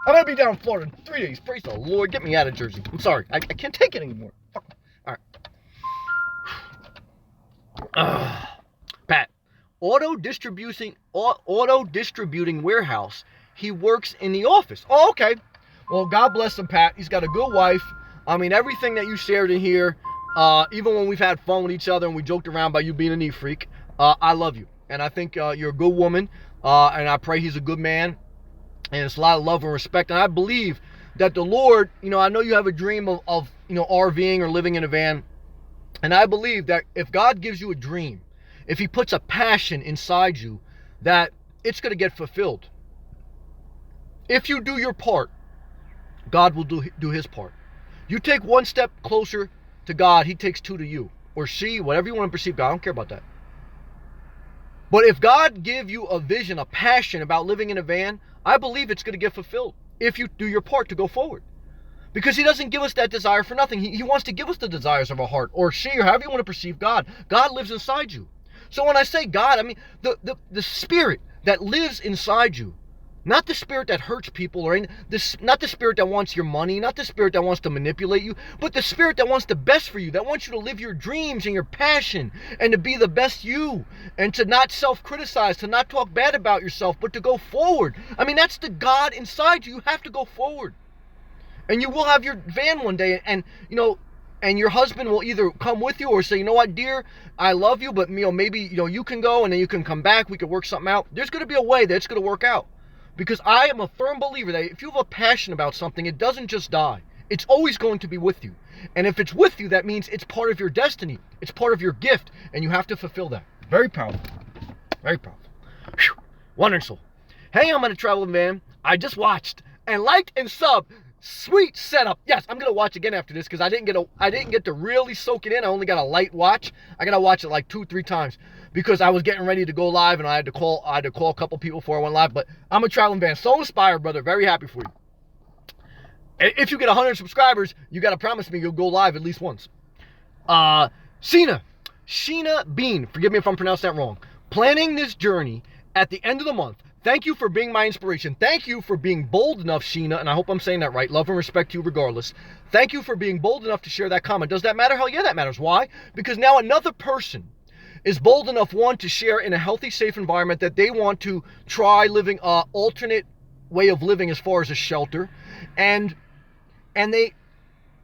I'm going to be down in Florida in 3 days. Praise the Lord. Get me out of Jersey. I'm sorry. I can't take it anymore. Fuck. All right. Pat. Auto distributing warehouse. He works in the office. Oh, okay. Well, God bless him, Pat. He's got a good wife. I mean, everything that you shared in here, even when we've had fun with each other and we joked around about you being a neat freak, I love you. And I think you're a good woman, and I pray he's a good man, and it's a lot of love and respect. And I believe that the Lord, I know you have a dream of RVing or living in a van, and I believe that if God gives you a dream, if he puts a passion inside you, that it's going to get fulfilled. If you do your part, God will do his part. You take one step closer to God, he takes two to you, or she, whatever you want to perceive God. I don't care about that. But if God give you a vision, a passion about living in a van, I believe it's going to get fulfilled if you do your part to go forward. Because he doesn't give us that desire for nothing. He wants to give us the desires of our heart, or she, or however you want to perceive God. God lives inside you. So when I say God, I mean the spirit that lives inside you. Not the spirit that hurts people, or not the spirit that wants your money, not the spirit that wants to manipulate you, but the spirit that wants the best for you, that wants you to live your dreams and your passion, and to be the best you, and to not self-criticize, to not talk bad about yourself, but to go forward. I mean, that's the God inside you. You have to go forward. And you will have your van one day, and your husband will either come with you or say, you know what, dear, I love you, but maybe you can go and then you can come back. We could work something out. There's going to be a way that it's going to work out. Because I am a firm believer that if you have a passion about something, it doesn't just die. It's always going to be with you. And if it's with you, that means it's part of your destiny. It's part of your gift. And you have to fulfill that. Very powerful. Very powerful. Whew. Wonderful. Hey, I'm on a Traveling Van. I just watched and liked and subbed. Sweet setup. Yes, I'm going to watch again after this because I didn't get to really soak it in. I only got a light watch. I got to watch it like 2-3 times. Because I was getting ready to go live and I had to call a couple people before I went live. But I'm a Traveling Van. So inspired, brother. Very happy for you. If you get 100 subscribers, you got to promise me you'll go live at least once. Sheena Bean. Forgive me if I'm pronouncing that wrong. Planning this journey at the end of the month. Thank you for being my inspiration. Thank you for being bold enough, Sheena, and I hope I'm saying that right. Love and respect to you regardless. Thank you for being bold enough to share that comment. Does that matter? Hell yeah, that matters. Why? Because now another person is bold enough, one, to share in a healthy, safe environment that they want to try living an alternate way of living as far as a shelter. And they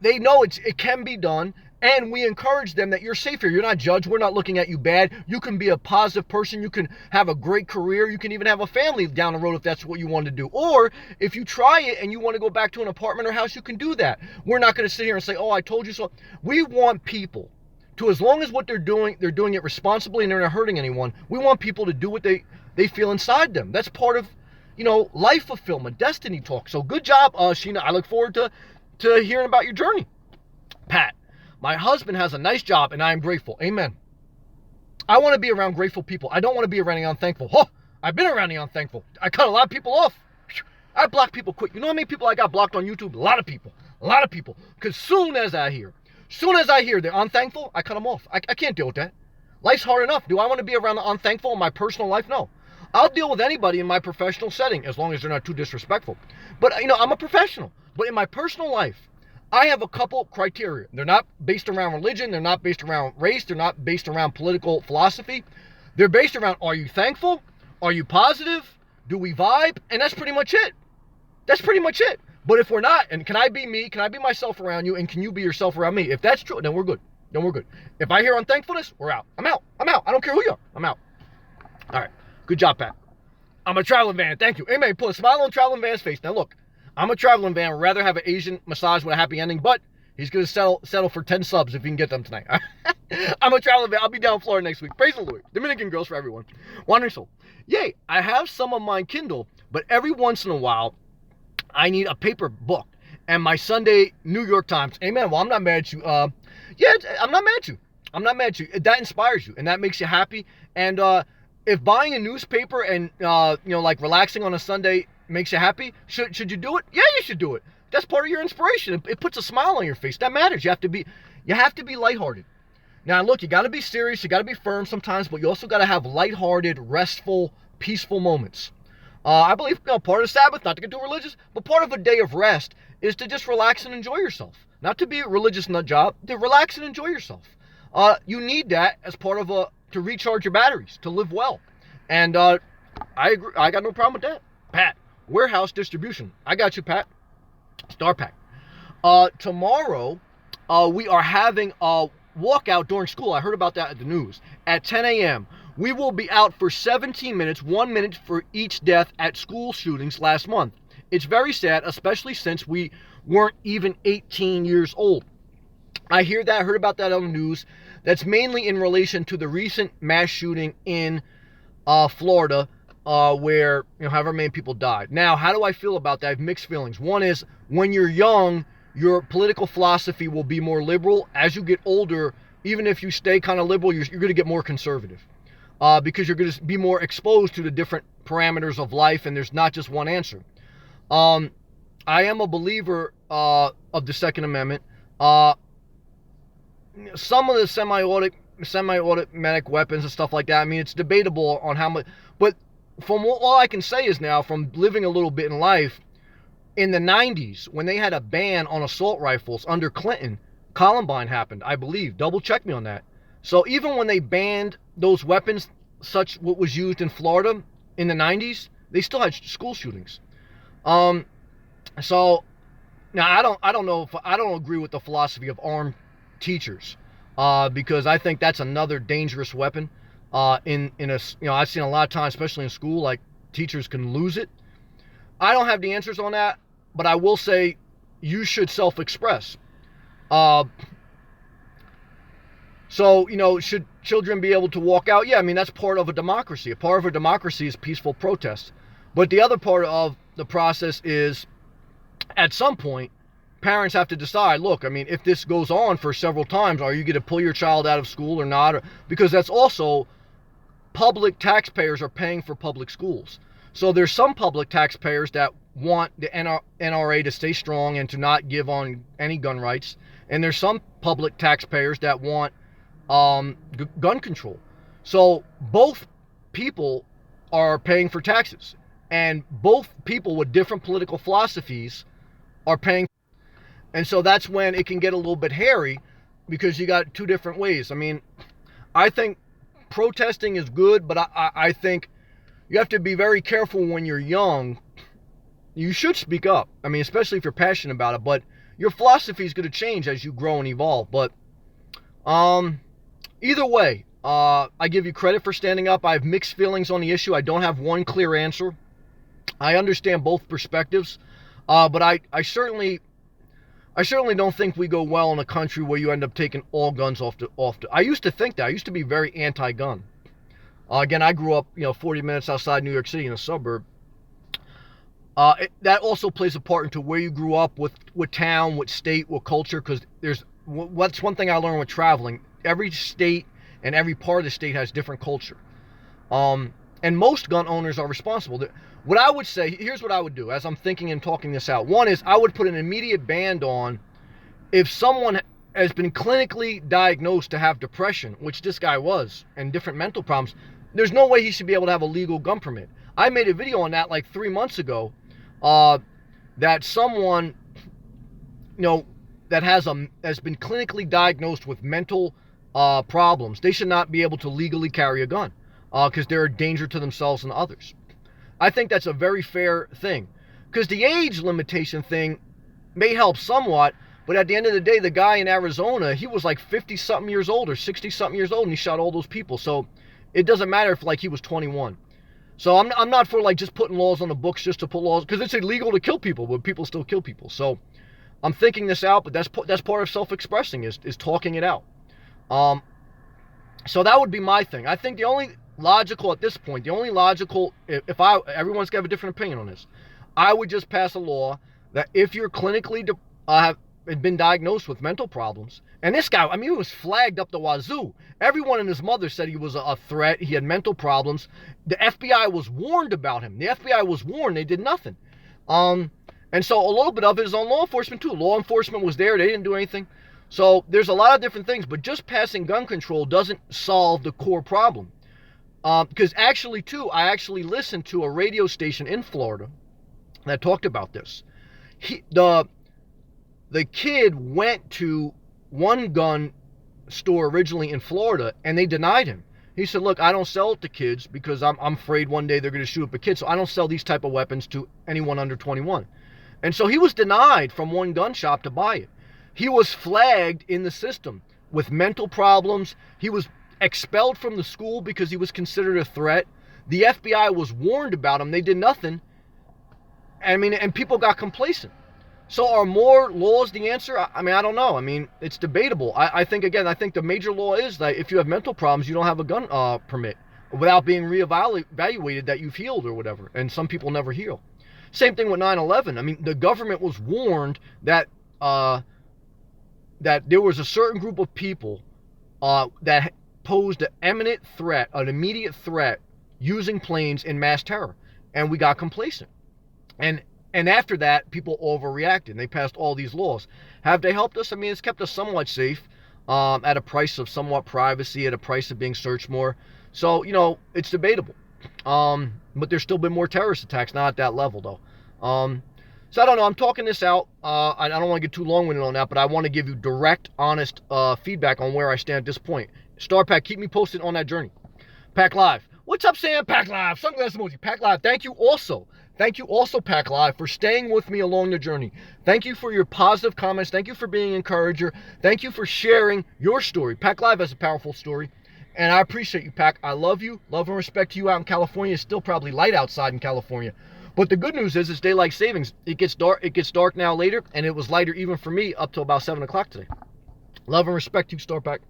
know it can be done. And we encourage them that you're safe here. You're not judged. We're not looking at you bad. You can be a positive person. You can have a great career. You can even have a family down the road if that's what you want to do. Or if you try it and you want to go back to an apartment or house, you can do that. We're not going to sit here and say, oh, I told you so. We want people to, as long as what they're doing it responsibly and they're not hurting anyone, we want people to do what they feel inside them. That's part of, life fulfillment, destiny talk. So good job, Sheena. I look forward to hearing about your journey. Pat. My husband has a nice job, and I am grateful. Amen. I want to be around grateful people. I don't want to be around the unthankful. Oh, I've been around the unthankful. I cut a lot of people off. I block people quick. You know how many people I got blocked on YouTube? A lot of people. A lot of people. Because soon as I hear they're unthankful, I cut them off. I can't deal with that. Life's hard enough. Do I want to be around the unthankful in my personal life? No. I'll deal with anybody in my professional setting as long as they're not too disrespectful. But, I'm a professional. But in my personal life, I have a couple criteria. They're not based around religion. They're not based around race. They're not based around political philosophy. They're based around, are you thankful? Are you positive? Do we vibe? And that's pretty much it. That's pretty much it. But if we're not, and can I be me? Can I be myself around you? And can you be yourself around me? If that's true, then we're good. Then we're good. If I hear unthankfulness, we're out. I'm out. I'm out. I don't care who you are. I'm out. All right. Good job, Pat. I'm a traveling van. Thank you. Amen. Put a smile on traveling van's face. Now look, I'm a traveling van. I'd rather have an Asian massage with a happy ending, but he's going to settle for 10 subs if he can get them tonight. I'm a traveling van. I'll be down in Florida next week. Praise the Lord. Dominican girls for everyone. Wandering soul. Yay. I have some of mine Kindle, but every once in a while, I need a paper book. And my Sunday New York Times. Amen. Well, I'm not mad at you. I'm not mad at you. I'm not mad at you. That inspires you, and that makes you happy. And if buying a newspaper and like relaxing on a Sunday makes you happy, should you do it? Yeah, you should do it. That's part of your inspiration. It puts a smile on your face. That matters. You have to be lighthearted. Now, look, you got to be serious. You got to be firm sometimes, but you also got to have lighthearted, restful, peaceful moments. I believe part of the Sabbath, not to get too religious, but part of a day of rest is to just relax and enjoy yourself. Not to be a religious nut job, to relax and enjoy yourself. You need that as part of to recharge your batteries, to live well. And I agree. I got no problem with that. Pat, warehouse distribution. I got you, Pat. Star Pack. Tomorrow, we are having a walkout during school. I heard about that at the news. At 10 a.m., we will be out for 17 minutes, 1 minute for each death at school shootings last month. It's very sad, especially since we weren't even 18 years old. I heard about that on the news. That's mainly in relation to the recent mass shooting in Florida, where however many people died. Now, how do I feel about that? I have mixed feelings. One is, when you're young, your political philosophy will be more liberal. As you get older, even if you stay kind of liberal, you're going to get more conservative. Because you're going to be more exposed to the different parameters of life, and there's not just one answer. I am a believer of the Second Amendment. Some of the semi-automatic weapons and stuff like that, I mean, it's debatable on how much, but from all I can say is now, from living a little bit in life, in the 90s, when they had a ban on assault rifles under Clinton, Columbine happened, I believe. Double check me on that. So even when they banned those weapons, such what was used in Florida in the 90s, they still had school shootings. So now I don't agree with the philosophy of armed teachers, because I think that's another dangerous weapon. I've seen a lot of times, especially in school, like teachers can lose it. I don't have the answers on that, but I will say you should self-express. So, should children be able to walk out? Yeah, I mean, that's part of a democracy. A part of a democracy is peaceful protest. But the other part of the process is, at some point, parents have to decide, look, I mean, if this goes on for several times, are you going to pull your child out of school or not? Because that's also, public taxpayers are paying for public schools. So there's some public taxpayers that want the NRA to stay strong and to not give on any gun rights. And there's some public taxpayers that want gun control. So both people are paying for taxes, and both people with different political philosophies are paying. And so that's when it can get a little bit hairy, because you got two different ways. I mean, I think protesting is good, but I think you have to be very careful when you're young. You should speak up. I mean, especially if you're passionate about it, but your philosophy is going to change as you grow and evolve. But either way, I give you credit for standing up. I have mixed feelings on the issue. I don't have one clear answer. I understand both perspectives, but I certainly don't think we go well in a country where you end up taking all guns off the. I used to think that. I used to be very anti-gun. Again, I grew up, 40 minutes outside New York City in a suburb. That also plays a part into where you grew up, with town, with state, with culture, because there's what's one thing I learned with traveling. Every state and every part of the state has different culture. And most gun owners are responsible. What I would say, here's what I would do as I'm thinking and talking this out. One is I would put an immediate ban on if someone has been clinically diagnosed to have depression, which this guy was, and different mental problems. There's no way he should be able to have a legal gun permit. I made a video on that like 3 months ago, that someone, that has been clinically diagnosed with mental problems, they should not be able to legally carry a gun because they're a danger to themselves and others. I think that's a very fair thing, because the age limitation thing may help somewhat, but at the end of the day, the guy in Arizona, he was like 50-something years old or 60-something years old, and he shot all those people. So it doesn't matter if like he was 21. So I'm not for like just putting laws on the books just to put laws, because it's illegal to kill people, but people still kill people. So I'm thinking this out, but that's part of self-expressing is talking it out. So that would be my thing. I think the only logical at this point, if everyone's got a different opinion on this, I would just pass a law that if you're clinically have been diagnosed with mental problems, and this guy, he was flagged up the wazoo. Everyone and his mother said he was a threat. He had mental problems. The FBI was warned about him. The FBI was warned. They did nothing. And so a little bit of it is on law enforcement too. Law enforcement was there. They didn't do anything. So there's a lot of different things, but just passing gun control doesn't solve the core problem. Because actually too, I actually listened to a radio station in Florida that talked about this. The kid went to one gun store originally in Florida, and they denied him. He said, look, I don't sell it to kids because I'm afraid one day they're going to shoot up a kid, so I don't sell these type of weapons to anyone under 21. And so he was denied from one gun shop to buy it. He was flagged in the system with mental problems. He was expelled from the school because he was considered a threat. The FBI was warned about him. They did nothing. And people got complacent. So are more laws the answer? I don't know. It's debatable. I think the major law is that if you have mental problems, you don't have a gun permit without being reevaluated that you've healed or whatever. And some people never heal. Same thing with 9/11. The government was warned that that there was a certain group of people that posed an imminent threat, an immediate threat, using planes in mass terror. And we got complacent. And after that, people overreacted. They passed all these laws. Have they helped us? It's kept us somewhat safe at a price of somewhat privacy, at a price of being searched more. So, it's debatable. But there's still been more terrorist attacks, not at that level, though. So I don't know. I'm talking this out. I don't want to get too long-winded on that, but I want to give you direct, honest feedback on where I stand at this point. Star Pack, keep me posted on that journey. Pack Live. What's up, Sam? Pack Live. Sunglass emoji. Pack Live. Thank you also, Pack Live, for staying with me along the journey. Thank you for your positive comments. Thank you for being an encourager. Thank you for sharing your story. Pack Live has a powerful story, and I appreciate you, Pack. I love you. Love and respect to you out in California. It's still probably light outside in California. But the good news is it's daylight savings. It gets dark now later, and it was lighter even for me up till about 7 o'clock today. Love and respect to you, Star Pack.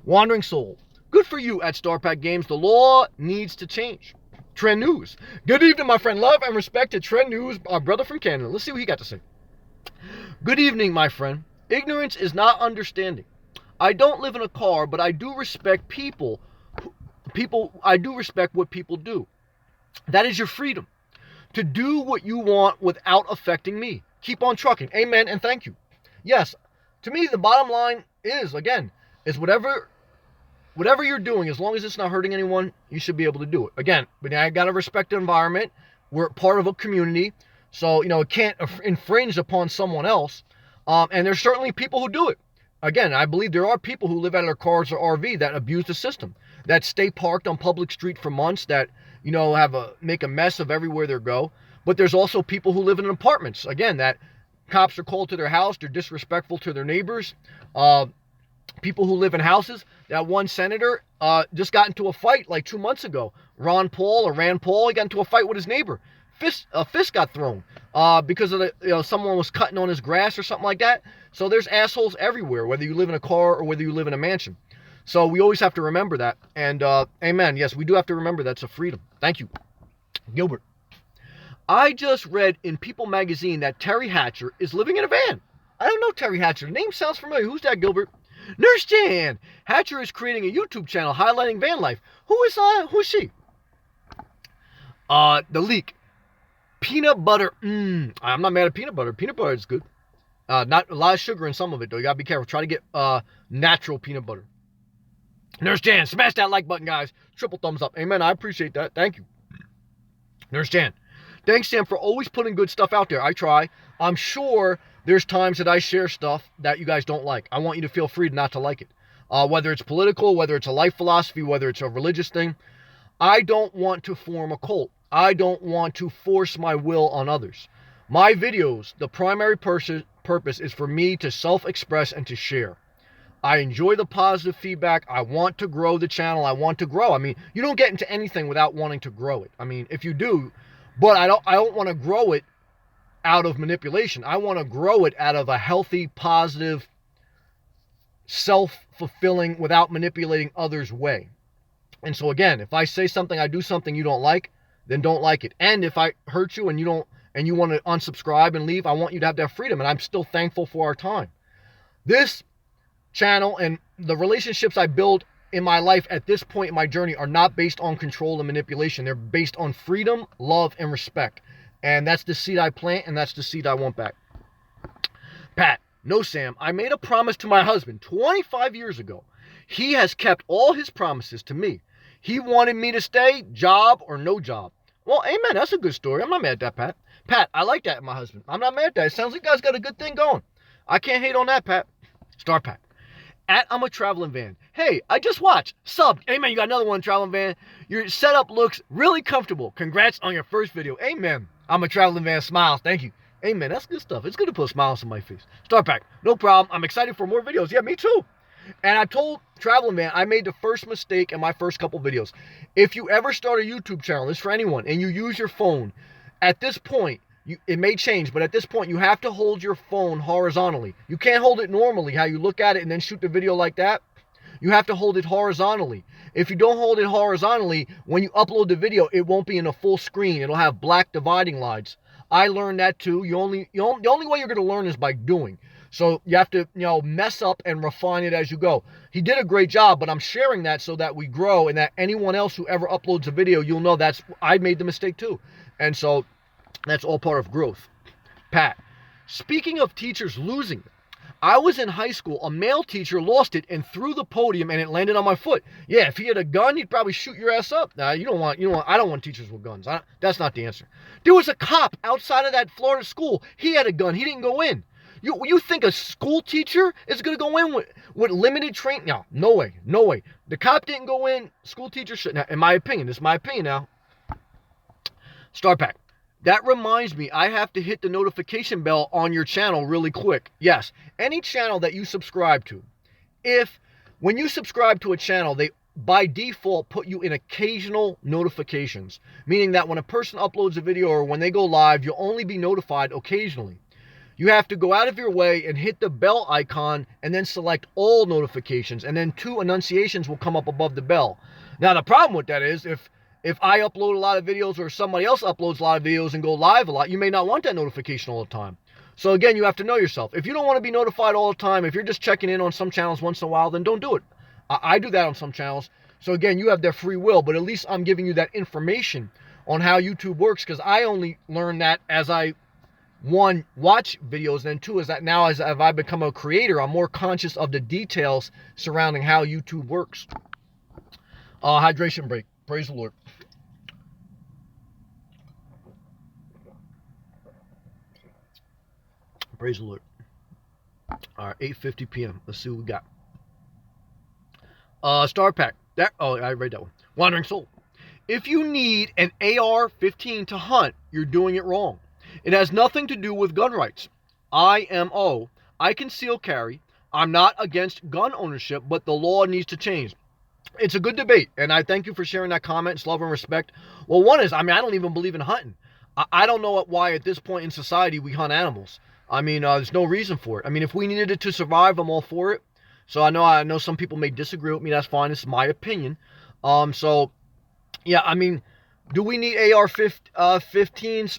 Wandering Soul. Good for you at Star Pack Games. The law needs to change. Trend News. Good evening, my friend. Love and respect to Trend News, our brother from Canada. Let's see what he got to say. Good evening, my friend. Ignorance is not understanding. I don't live in a car, but I do respect people. I do respect what people do. That is your freedom. To do what you want without affecting me. Keep on trucking. Amen and thank you. Yes, to me, the bottom line is whatever you're doing, as long as it's not hurting anyone, you should be able to do it. Again, but I got to respect the environment. We're part of a community, so, it can't infringe upon someone else. And there's certainly people who do it. Again, I believe there are people who live out of their cars or RV that abuse the system, that stay parked on public street for months, that make a mess of everywhere they go. But there's also people who live in apartments. Again, that cops are called to their house. They're disrespectful to their neighbors. People who live in houses. That one senator just got into a fight like 2 months ago. Rand Paul, he got into a fight with his neighbor. A fist got thrown because of someone was cutting on his grass or something like that. So there's assholes everywhere, whether you live in a car or whether you live in a mansion. So we always have to remember that. And amen. Yes, we do have to remember that's a freedom. Thank you. Gilbert. I just read in People magazine that Terry Hatcher is living in a van. I don't know Terry Hatcher. The name sounds familiar. Who's that, Gilbert? Nurse Jan. Hatcher is creating a YouTube channel highlighting van life. Who is she? The leak. Peanut butter. I'm not mad at peanut butter. Peanut butter is good. Not a lot of sugar in some of it, though. You gotta be careful. Try to get natural peanut butter. Nurse Jan, smash that like button, guys. Triple thumbs up. Amen. I appreciate that. Thank you. Nurse Jan. Thanks, Sam, for always putting good stuff out there. I try. I'm sure there's times that I share stuff that you guys don't like. I want you to feel free not to like it. Whether it's political, whether it's a life philosophy, whether it's a religious thing. I don't want to form a cult. I don't want to force my will on others. My videos, the primary purpose is for me to self-express and to share. I enjoy the positive feedback. I want to grow the channel. I want to grow. I mean, you don't get into anything without wanting to grow it. I mean, if you do, but I don't want to grow it out of manipulation. I want to grow it out of a healthy, positive, self-fulfilling, without manipulating others' way. And so again, if I say something, I do something you don't like, then don't like it. And if I hurt you and you want to unsubscribe and leave, I want you to have that freedom. And I'm still thankful for our time. This channel and the relationships I build in my life at this point in my journey are not based on control and manipulation. They're based on freedom, love, and respect. And that's the seed I plant, and that's the seed I want back. Pat, no, Sam, I made a promise to my husband 25 years ago. He has kept all his promises to me. He wanted me to stay, job or no job. Well, amen. That's a good story. I'm not mad at that, Pat. Pat, I like that in my husband. I'm not mad at that. It sounds like you guys got a good thing going. I can't hate on that, Pat. Star Pat. I'm a traveling van. Hey, I just watched. Sub. Amen. You got another one, traveling van. Your setup looks really comfortable. Congrats on your first video. Amen. I'm a traveling van. Smiles. Thank you. Amen. That's good stuff. It's good to put smiles on my face. Star Pack. No problem. I'm excited for more videos. Yeah, me too. And I told Traveling Man I made the first mistake in my first couple videos. If you ever start a YouTube channel, this is for anyone, and you use your phone, at this point, it may change, but at this point, you have to hold your phone horizontally. You can't hold it normally, how you look at it and then shoot the video like that. You have to hold it horizontally. If you don't hold it horizontally, when you upload the video, it won't be in a full screen. It'll have black dividing lines. I learned that too. The only way you're going to learn is by doing. So you have to, mess up and refine it as you go. He did a great job, but I'm sharing that so that we grow and that anyone else who ever uploads a video, you'll know I made the mistake too. And so that's all part of growth. Pat, speaking of teachers losing, I was in high school. A male teacher lost it and threw the podium and it landed on my foot. Yeah, if he had a gun, he'd probably shoot your ass up. I don't want teachers with guns. That's not the answer. There was a cop outside of that Florida school. He had a gun. He didn't go in. You think a school teacher is going to go in with limited training? No way. The cop didn't go in. School teacher should. Now, in my opinion, this is my opinion now. Star Pack. That reminds me, I have to hit the notification bell on your channel really quick. Yes, any channel that you subscribe to. When you subscribe to a channel, they by default put you in occasional notifications. Meaning that when a person uploads a video or when they go live, you'll only be notified occasionally. You have to go out of your way and hit the bell icon and then select all notifications. And then 2 annunciations will come up above the bell. Now, the problem with that is if I upload a lot of videos or somebody else uploads a lot of videos and go live a lot, you may not want that notification all the time. So again, you have to know yourself. If you don't want to be notified all the time, if you're just checking in on some channels once in a while, then don't do it. I do that on some channels. So again, you have their free will, but at least I'm giving you that information on how YouTube works because I only learned that as I watch videos, and then 2 is that now as I become a creator, I'm more conscious of the details surrounding how YouTube works. Hydration break. Praise the Lord. Praise the Lord. All right, 8:50 p.m. Let's see what we got. Star Pack. I read that one. Wandering Soul. If you need an AR-15 to hunt, you're doing it wrong. It has nothing to do with gun rights. IMO. I conceal carry. I'm not against gun ownership, but the law needs to change. It's a good debate, and I thank you for sharing that comment. It's love and respect. Well, one is, I don't even believe in hunting. I don't know why at this point in society we hunt animals. There's no reason for it. if we needed it to survive, I'm all for it. So I know some people may disagree with me. That's fine. It's my opinion. Do we need AR-15s?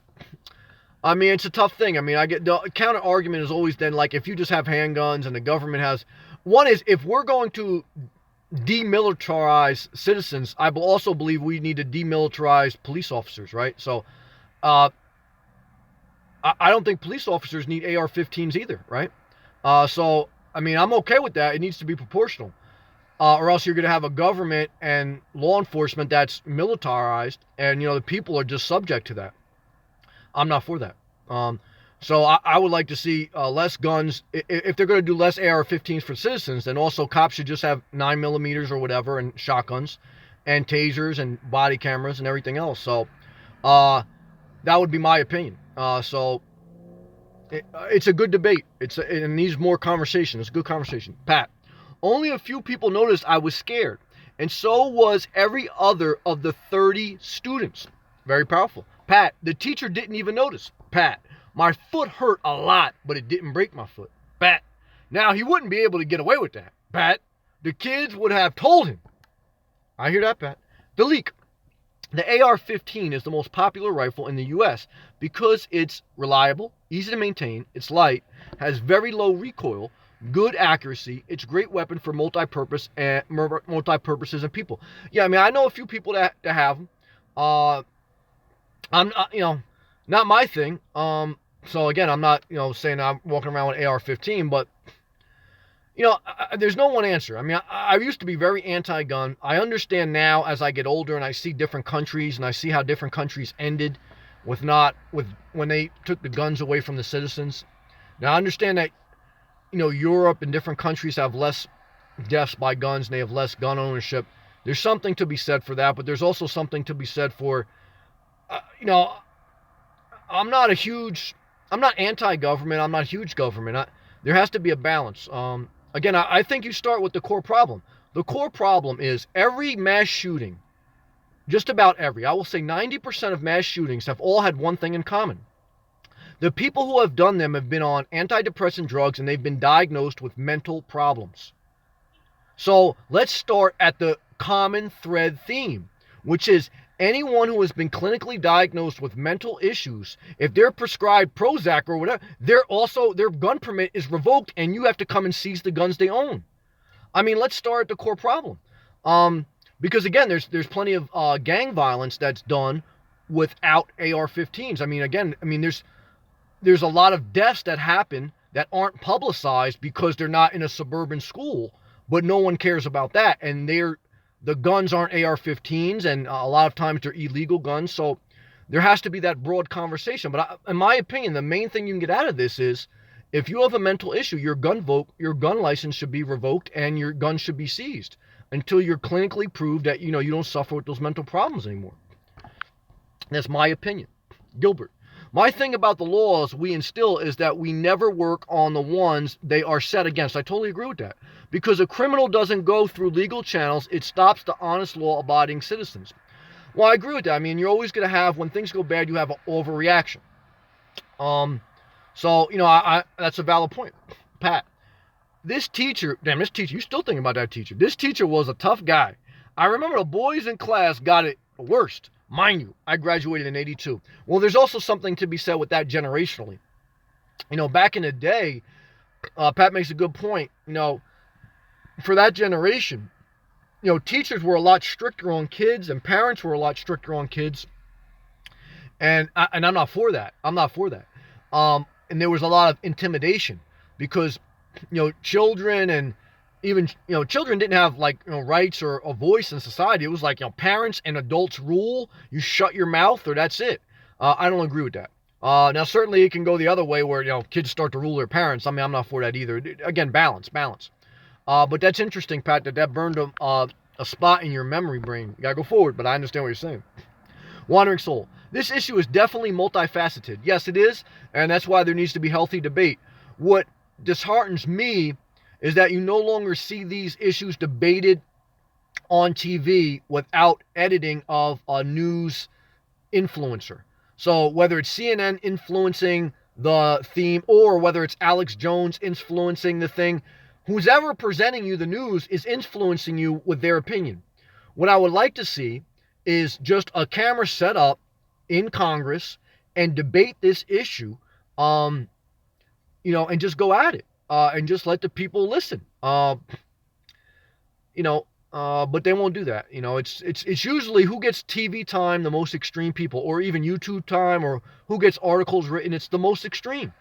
I mean, it's a tough thing. I mean, I get the counter argument is always then like if you just have handguns and the government has one is if we're going to demilitarize citizens, I also believe we need to demilitarize police officers, right? So, uh, I don't think police officers need AR-15s either, right? So, I mean, I'm okay with that. It needs to be proportional, or else you're going to have a government and law enforcement that's militarized, and the people are just subject to that. I'm not for that. So I would like to see less guns. If they're going to do less AR-15s for citizens, then also cops should just have 9mm or whatever and shotguns and tasers and body cameras and everything else. So that would be my opinion. So it's a good debate. It needs more conversation. It's a good conversation. Pat, only a few people noticed I was scared, and so was every other of the 30 students. Very powerful. Pat, the teacher didn't even notice. Pat, my foot hurt a lot, but it didn't break my foot. Pat, now he wouldn't be able to get away with that. Pat, the kids would have told him. I hear that, Pat. The leak. The AR-15 is the most popular rifle in the U.S. because it's reliable, easy to maintain, it's light, has very low recoil, good accuracy. It's a great weapon for multi-purposes and people. Yeah, I mean, I know a few people that have them. I'm not my thing. So again, I'm not, saying I'm walking around with AR-15, but there's no one answer. I mean, I used to be very anti-gun. I understand now as I get older and I see different countries and I see how different countries ended when they took the guns away from the citizens. Now I understand that, Europe and different countries have less deaths by guns and they have less gun ownership. There's something to be said for that, but there's also something to be said for, I'm not anti-government. I'm not huge government. There has to be a balance. Again, I think you start with the core problem. The core problem is every mass shooting, just about every, I will say 90% of mass shootings have all had one thing in common. The people who have done them have been on antidepressant drugs and they've been diagnosed with mental problems. So let's start at the common thread theme, which is anyone who has been clinically diagnosed with mental issues, if they're prescribed Prozac or whatever, their gun permit is revoked and you have to come and seize the guns they own. I mean, let's start at the core problem. Because again, there's plenty of gang violence that's done without AR-15s. I mean, there's a lot of deaths that happen that aren't publicized because they're not in a suburban school, but no one cares about that. And the guns aren't AR-15s, and a lot of times they're illegal guns. So there has to be that broad conversation. But in my opinion, the main thing you can get out of this is if you have a mental issue, your gun license should be revoked and your gun should be seized until you're clinically proved that you don't suffer with those mental problems anymore. That's my opinion. Gilbert. My thing about the laws we instill is that we never work on the ones they are set against. I totally agree with that. Because a criminal doesn't go through legal channels, it stops the honest law-abiding citizens. Well, I agree with that. I mean, you're always going to have, when things go bad, you have an overreaction. So, that's a valid point. Pat, this teacher, you still thinking about that teacher. This teacher was a tough guy. I remember the boys in class got it worst. Mind you, I graduated in 82. Well, there's also something to be said with that generationally. Back in the day, Pat makes a good point. For that generation, teachers were a lot stricter on kids and parents were a lot stricter on kids. And I'm not for that. I'm not for that. And there was a lot of intimidation because, children and even, children didn't have rights or a voice in society. It was like, parents and adults rule, you shut your mouth or that's it. I don't agree with that. Now, certainly it can go the other way where, kids start to rule their parents. I mean, I'm not for that either. Again, balance. But that's interesting, Pat, that burned a spot in your memory brain. You gotta go forward, but I understand what you're saying. Wandering Soul. This issue is definitely multifaceted. Yes, it is, and that's why there needs to be healthy debate. What disheartens me is that you no longer see these issues debated on TV without editing of a news influencer. So whether it's CNN influencing the theme or whether it's Alex Jones influencing the thing, who's ever presenting you the news is influencing you with their opinion. What I would like to see is just a camera set up in Congress and debate this issue, and just go at it, and just let the people listen. But they won't do that. It's usually who gets TV time, the most extreme people, or even YouTube time, or who gets articles written. It's the most extreme.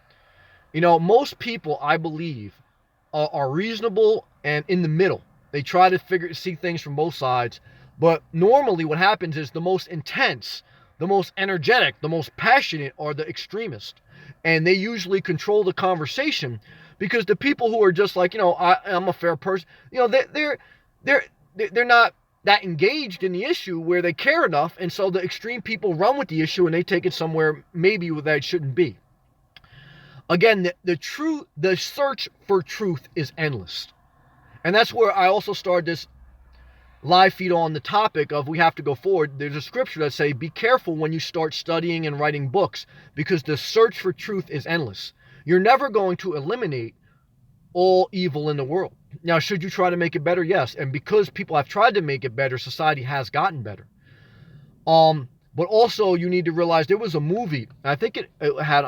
Most people, I believe, are reasonable and in the middle. They try to see things from both sides. But normally what happens is the most intense, the most energetic, the most passionate are the extremists. And they usually control the conversation, because the people who are just like, I'm a fair person, they're not that engaged in the issue where they care enough. And so the extreme people run with the issue and they take it somewhere maybe that it shouldn't be. Again, the search for truth is endless. And that's where I also started this live feed on the topic of we have to go forward. There's a scripture that say, be careful when you start studying and writing books, because the search for truth is endless. You're never going to eliminate all evil in the world. Now, should you try to make it better? Yes. And because people have tried to make it better, society has gotten better. But also you need to realize there was a movie, I think it had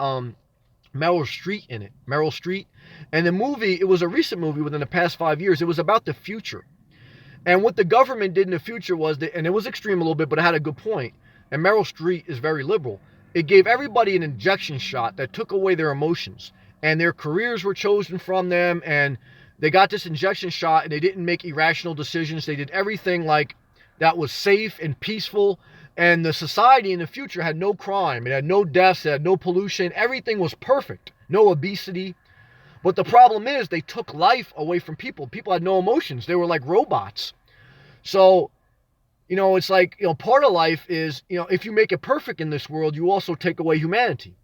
Meryl Streep in it. Meryl Streep. And the movie, it was a recent movie within the past 5 years. It was about the future. And what the government did in the future was, and it was extreme a little bit, but it had a good point. And Meryl Streep is very liberal. It gave everybody an injection shot that took away their emotions. And their careers were chosen from them. And they got this injection shot and they didn't make irrational decisions. They did everything like that was safe and peaceful. And the society in the future had no crime. It had no deaths. It had no pollution. Everything was perfect. No obesity. But the problem is they took life away from people. People had no emotions. They were like robots. So, it's like, part of life is, if you make it perfect in this world, you also take away humanity.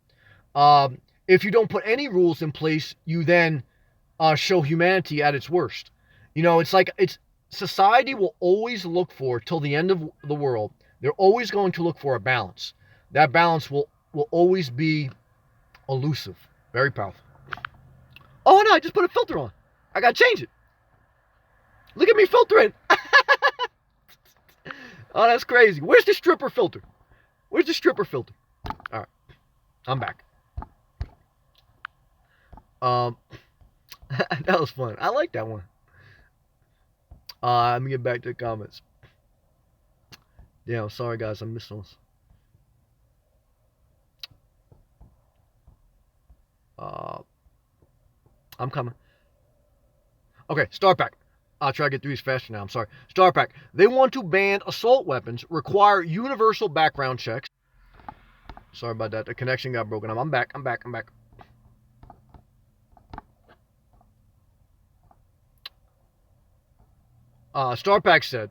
If you don't put any rules in place, you then show humanity at its worst. Society will always look for, till the end of the world, they're always going to look for a balance. That balance will always be elusive. Very powerful. Oh no, I just put a filter on. I gotta change it. Look at me filtering. Oh, that's crazy. Where's the stripper filter? Where's the stripper filter? All right, I'm back. That was fun. I like that one. Let me get back to the comments. Yeah, I'm sorry guys, I missed those. I'm coming. Okay, Star Pack. I'll try to get through these faster now. I'm sorry. Star Pack. They want to ban assault weapons, require universal background checks. Sorry about that. The connection got broken up. I'm back. Star Pack said,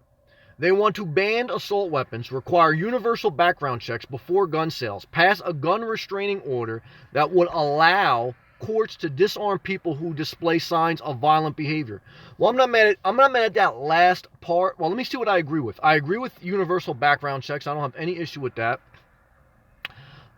they want to ban assault weapons, require universal background checks before gun sales, pass a gun restraining order that would allow courts to disarm people who display signs of violent behavior. Well, I'm not mad at that last part. Well, let me see what I agree with. I agree with universal background checks. I don't have any issue with that.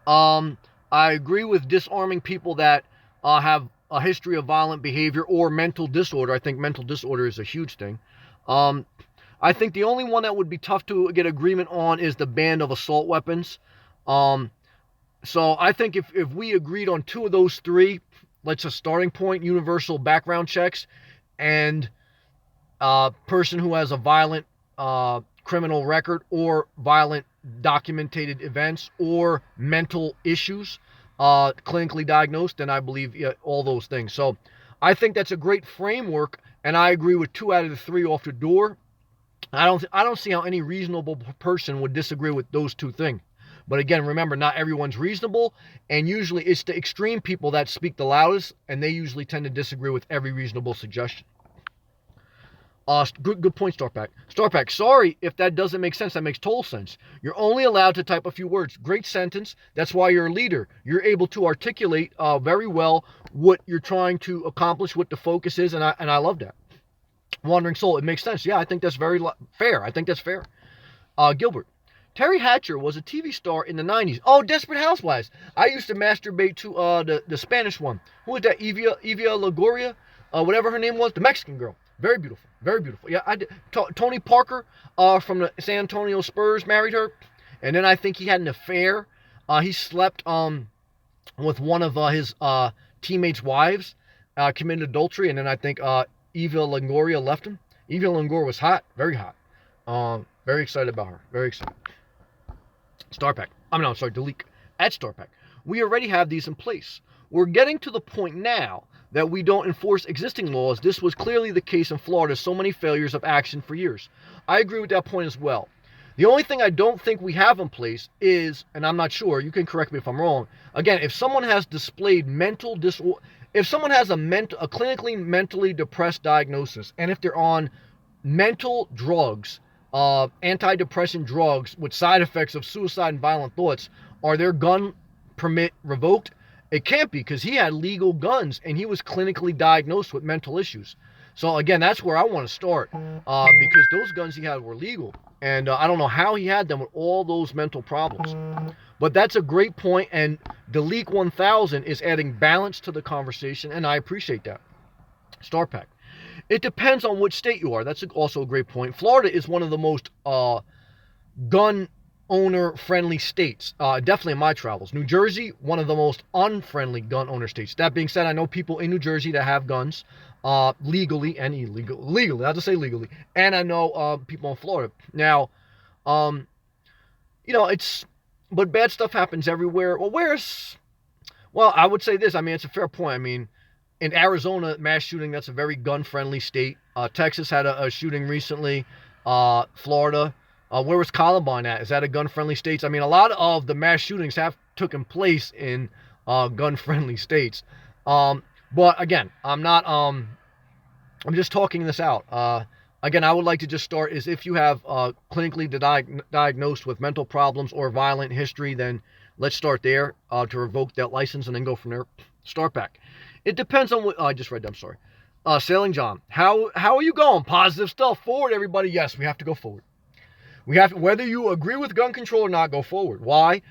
I agree with disarming people that have a history of violent behavior or mental disorder. I think mental disorder is a huge thing. I think the only one that would be tough to get agreement on is the ban of assault weapons. So I think if we agreed on two of those three, let's a starting point, universal background checks, and a person who has a violent criminal record or violent documented events or mental issues clinically diagnosed, then I believe all those things. So I think that's a great framework, and I agree with 2 out of the 3 off the door. I don't see how any reasonable person would disagree with those 2 things. But again, remember, not everyone's reasonable, and usually it's the extreme people that speak the loudest, and they usually tend to disagree with every reasonable suggestion. Good point, Starpack. Starpack, sorry if that doesn't make sense. That makes total sense. You're only allowed to type a few words. Great sentence. That's why you're a leader. You're able to articulate very well what you're trying to accomplish, what the focus is, and I love that. Wandering Soul, it makes sense. Yeah, I think that's very fair. I think that's fair. Gilbert. Terry Hatcher was a TV star in the 90s. Oh, Desperate Housewives. I used to masturbate to the Spanish one. Who was that? Evia Longoria? Whatever her name was. The Mexican girl. Very beautiful. Very beautiful. Yeah, I did. Tony Parker from the San Antonio Spurs married her. And then I think he had an affair. He slept with one of his teammates' wives, committed adultery, and then I think Eva Longoria left him. Eva Longoria was hot, very hot. Very excited about her. Very excited. StarPack. I'm sorry, Dalik. At StarPack. We already have these in place. We're getting to the point now that we don't enforce existing laws. This was clearly the case in Florida. So many failures of action for years. I agree with that point as well. The only thing I don't think we have in place is, and I'm not sure, you can correct me if I'm wrong. Again, if someone has displayed mental disorder, if someone has a clinically mentally depressed diagnosis, and if they're on mental drugs, antidepressant drugs with side effects of suicide and violent thoughts, are their gun permit revoked? It can't be, because he had legal guns and he was clinically diagnosed with mental issues. So again, that's where I want to start, because those guns he had were legal. And I don't know how he had them with all those mental problems. But that's a great point, and the Leak 1000 is adding balance to the conversation, and I appreciate that. StarPack. It depends on which state you are. That's also a great point. Florida is one of the most gun owner friendly states, definitely in my travels. New Jersey, one of the most unfriendly gun owner states. That being said, I know people in New Jersey that have guns legally and legally, I'll just say legally, and I know people in Florida. Now, but bad stuff happens everywhere. Well, I would say this. I mean, it's a fair point. I mean, in Arizona, mass shooting, that's a very gun-friendly state. Texas had a shooting recently. Florida, where was Columbine at? Is that a gun-friendly state? I mean, a lot of the mass shootings have taken place in gun-friendly states. But again, I'm just talking this out. Again, I would like to just start is if you have clinically diagnosed with mental problems or violent history, then let's start there to revoke that license and then go from there. StarPack. It depends on what I just read. I'm sorry. Sailing John, how are you going? Positive stuff. Forward, everybody. Yes, we have to go forward. We have to, whether you agree with gun control or not, go forward. Why?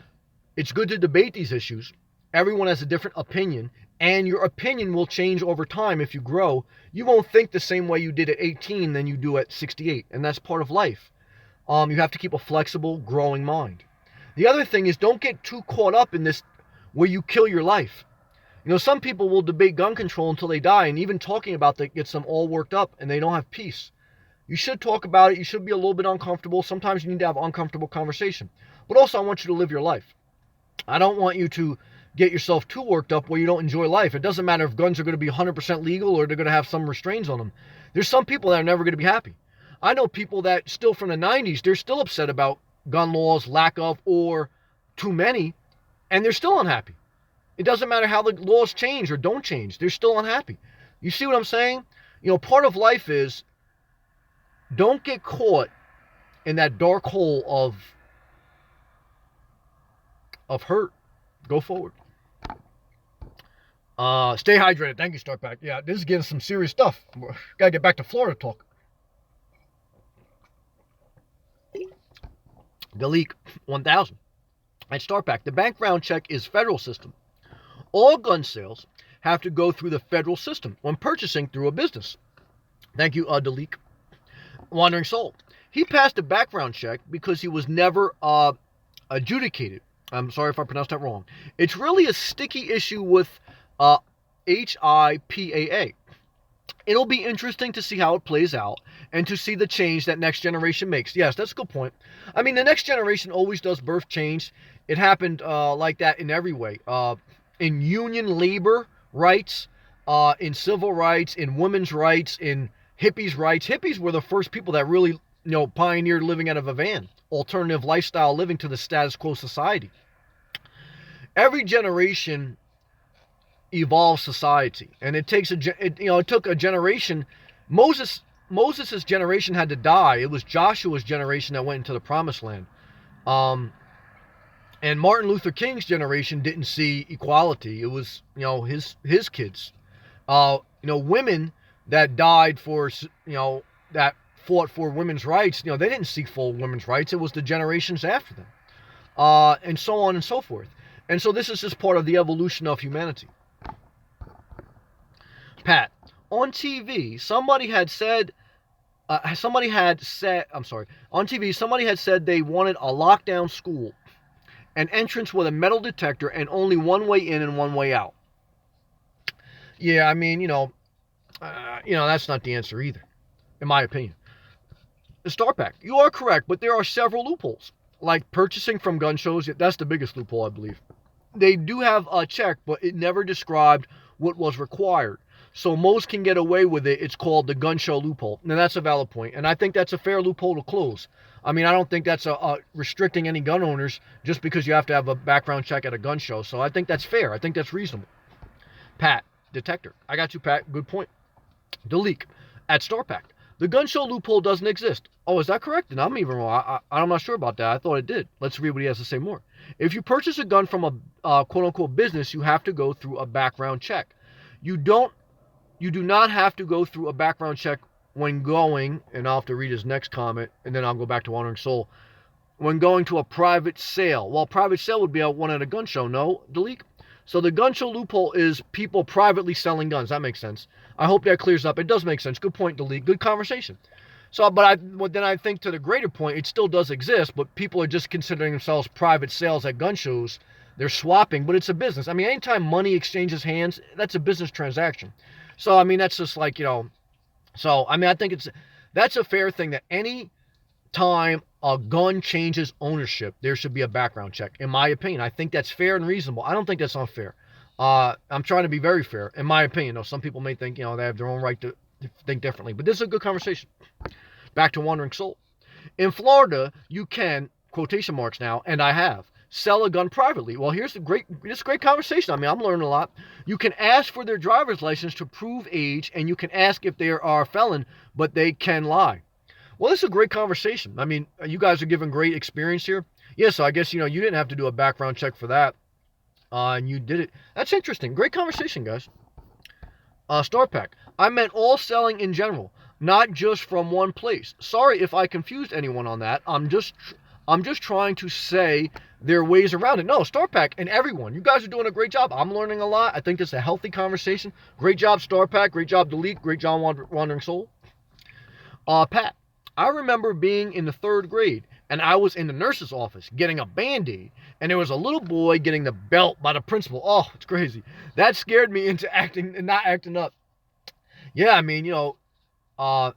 It's good to debate these issues. Everyone has a different opinion, and your opinion will change over time if you grow. You won't think the same way you did at 18 than you do at 68, and that's part of life. You have to keep a flexible, growing mind. The other thing is, don't get too caught up in this where you kill your life. You know, some people will debate gun control until they die, and even talking about that gets them all worked up, and they don't have peace. You should talk about it. You should be a little bit uncomfortable. Sometimes you need to have uncomfortable conversation. But also, I want you to live your life. I don't want you to get yourself too worked up where you don't enjoy life. It doesn't matter if guns are going to be 100% legal or they're going to have some restraints on them. There's some people that are never going to be happy. I know people that still from the 90s, they're still upset about gun laws, lack of, or too many, and they're still unhappy. It doesn't matter how the laws change or don't change. They're still unhappy. You see what I'm saying? You know, part of life is don't get caught in that dark hole of hurt. Go forward. Stay hydrated. Thank you, StarPack. Yeah, this is getting some serious stuff. Gotta get back to Florida talk. The Leak 1000. At StarPack, the background check is federal system. All gun sales have to go through the federal system when purchasing through a business. Thank you, Dalik. Wandering Soul. He passed a background check because he was never adjudicated. I'm sorry if I pronounced that wrong. It's really a sticky issue with HIPAA. It'll be interesting to see how it plays out and to see the change that next generation makes. Yes, that's a good point. I mean, the next generation always does birth change. It happened like that in every way. In union labor rights, in civil rights, in women's rights, in hippies' rights. Hippies were the first people that really, pioneered living out of a van, alternative lifestyle living to the status quo society. Every generation evolves society, and it takes it took a generation. Moses' generation had to die. It was Joshua's generation that went into the promised land. And Martin Luther King's generation didn't see equality. It was, his kids. Women that died for, that fought for women's rights, they didn't see full women's rights. It was the generations after them. And so on and so forth. And so this is just part of the evolution of humanity. Pat, on TV, somebody had said on TV, somebody had said they wanted a lockdown school. an entrance with a metal detector, and only one way in and one way out. Yeah, I mean, that's not the answer either, in my opinion. The StarPack, you are correct, but there are several loopholes. Like purchasing from gun shows, that's the biggest loophole, I believe. They do have a check, but it never described what was required. So most can get away with it. It's called the gun show loophole. And that's a valid point. And I think that's a fair loophole to close. I mean, I don't think that's restricting any gun owners just because you have to have a background check at a gun show. So I think that's fair. I think that's reasonable. Pat, detector. I got you, Pat. Good point. The leak at StarPack. The gun show loophole doesn't exist. Oh, is that correct? And I'm even wrong. I'm not sure about that. I thought it did. Let's read what he has to say more. If you purchase a gun from a quote-unquote business, you have to go through a background check. You do not have to go through a background check when going, and I'll have to read his next comment, and then I'll go back to Wandering Soul. When going to a private sale. Well, private sale would be one at a gun show, no, Dalik? So the gun show loophole is people privately selling guns. That makes sense. I hope that clears up. It does make sense. Good point, Dalik. Good conversation. So, but then I think to the greater point, it still does exist, but people are just considering themselves private sales at gun shows. They're swapping, but it's a business. I mean, anytime money exchanges hands, that's a business transaction. So, I mean, that's just like, so, I mean, I think that's a fair thing that any time a gun changes ownership, there should be a background check, in my opinion. I think that's fair and reasonable. I don't think that's unfair. I'm trying to be very fair, in my opinion. Though some people may think, they have their own right to think differently. But this is a good conversation. Back to Wandering Soul. In Florida, you can, quotation marks now, and I have, sell a gun privately. Well, this is a great conversation. I mean, I'm learning a lot. You can ask for their driver's license to prove age, and you can ask if they are a felon, but they can lie. Well, this is a great conversation. I mean, you guys are giving great experience here. Yeah, so I guess, you didn't have to do a background check for that. And you did it. That's interesting. Great conversation, guys. StarPack. I meant all selling in general, not just from one place. Sorry if I confused anyone on that. I'm just trying to say there are ways around it. No, StarPack and everyone. You guys are doing a great job. I'm learning a lot. I think this is a healthy conversation. Great job, StarPack. Great job, Delete. Great job, Wandering Soul. Pat. I remember being in the 3rd grade, and I was in the nurse's office getting a Band-Aid, and there was a little boy getting the belt by the principal. Oh, it's crazy. That scared me into acting and not acting up. Yeah, I mean,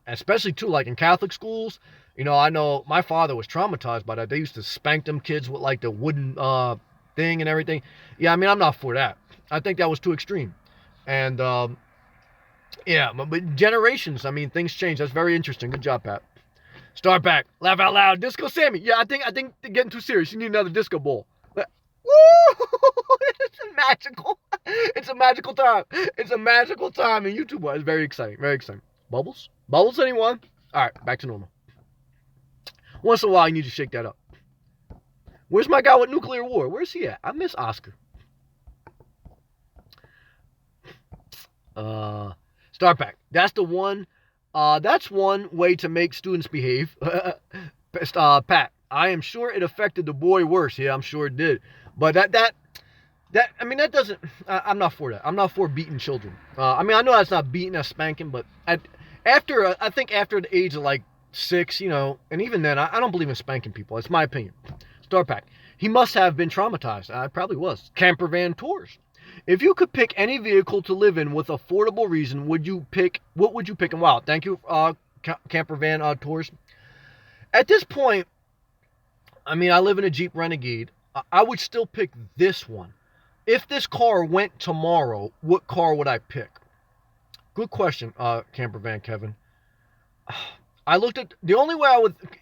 especially too, like in Catholic schools, I know my father was traumatized by that. They used to spank them kids with like the wooden thing and everything. Yeah, I mean, I'm not for that. I think that was too extreme. And yeah, but generations, I mean, things change. That's very interesting. Good job, Pat. StarPack, laugh out loud. Disco Sammy. Yeah, I think they're getting too serious. You need another disco ball. Woo! It's magical. It's a magical time. It's a magical time in YouTube. It's very exciting. Very exciting. Bubbles? Bubbles, anyone? All right, back to normal. Once in a while, you need to shake that up. Where's my guy with nuclear war? Where's he at? I miss Oscar. StarPack. That's the one. That's one way to make students behave. Pat, I am sure it affected the boy worse. Yeah, I'm sure it did. But that doesn't, I'm not for that. I'm not for beating children. I mean, I know that's not beating, that's spanking, but I think after the age of like 6, and even then, I don't believe in spanking people. It's my opinion. StarPack, he must have been traumatized. I probably was. Camper van tours. If you could pick any vehicle to live in with affordable reason, what would you pick? And wow, thank you, Camper Van Tours. At this point, I mean, I live in a Jeep Renegade. I would still pick this one. If this car went tomorrow, what car would I pick? Good question, Camper Van Kevin. I looked at, the only way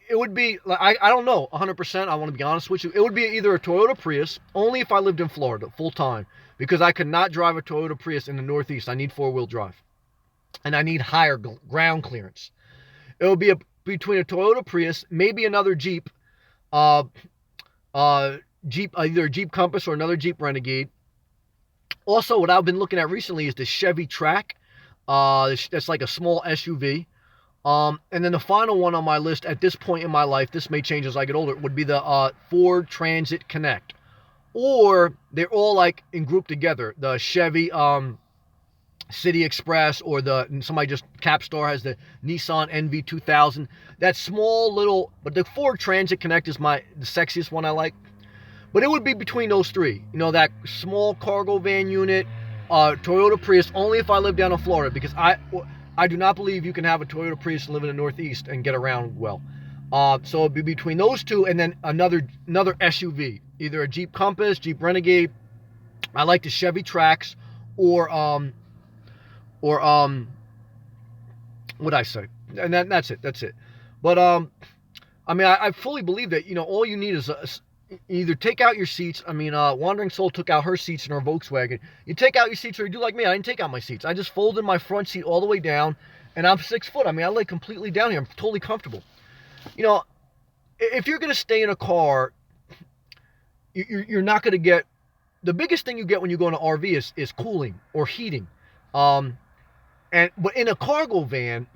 it would be, like, I don't know, 100%, I want to be honest with you. It would be either a Toyota Prius, only if I lived in Florida, full time. Because I could not drive a Toyota Prius in the Northeast. I need 4-wheel drive. And I need higher ground clearance. It would be between a Toyota Prius, maybe another Jeep. Either a Jeep Compass or another Jeep Renegade. Also, what I've been looking at recently is the Chevy Trax. That's like a small SUV. And then the final one on my list at this point in my life, this may change as I get older, would be the Ford Transit Connect. Or they're all like in group together. The Chevy City Express, or somebody just Capstar has the Nissan NV2000. That small little, but the Ford Transit Connect is the sexiest one I like. But it would be between those three. You know, that small cargo van unit, Toyota Prius, only if I live down in Florida, because I do not believe you can have a Toyota Prius and live in the Northeast and get around well. So it'd be between those two and then another SUV, either a Jeep Compass, Jeep Renegade. I like the Chevy Trax, or what'd I say? And that's it. But I mean, I fully believe that, you know, all you need is either take out your seats. I mean, Wandering Soul took out her seats in her Volkswagen. You take out your seats, or you do like me. I didn't take out my seats. I just folded my front seat all the way down, and I'm 6 foot. I mean, I lay completely down here. I'm totally comfortable. You know, if you're going to stay in a car, you're not going to get, the biggest thing you get when you go in an RV is cooling or heating. But in a cargo van,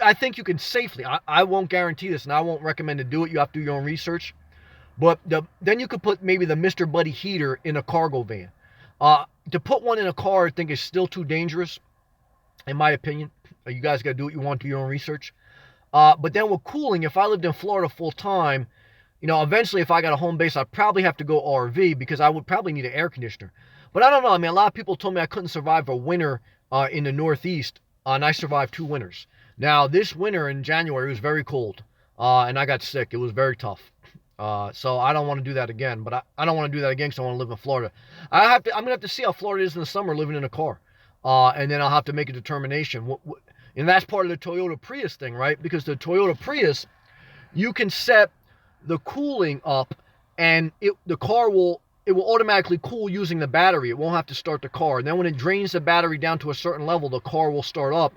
I think you can safely, I won't guarantee this, and I won't recommend to do it. You have to do your own research. But then you could put maybe the Mr. Buddy heater in a cargo van. To put one in a car, I think is still too dangerous, in my opinion. You guys got to do what you want, do your own research. But then with cooling, if I lived in Florida full time, you know, eventually if I got a home base, I'd probably have to go RV, because I would probably need an air conditioner. But I don't know. I mean, a lot of people told me I couldn't survive a winter in the Northeast, and I survived 2 winters. Now, this winter in January was very cold, and I got sick. It was very tough. So I don't want to do that again, but I don't want to do that again because I want to live in Florida. I'm going to have to see how Florida is in the summer living in a car. And then I'll have to make a determination. And that's part of the Toyota Prius thing, right? Because the Toyota Prius, you can set the cooling up, and the car will automatically cool using the battery. It won't have to start the car. And then when it drains the battery down to a certain level, the car will start up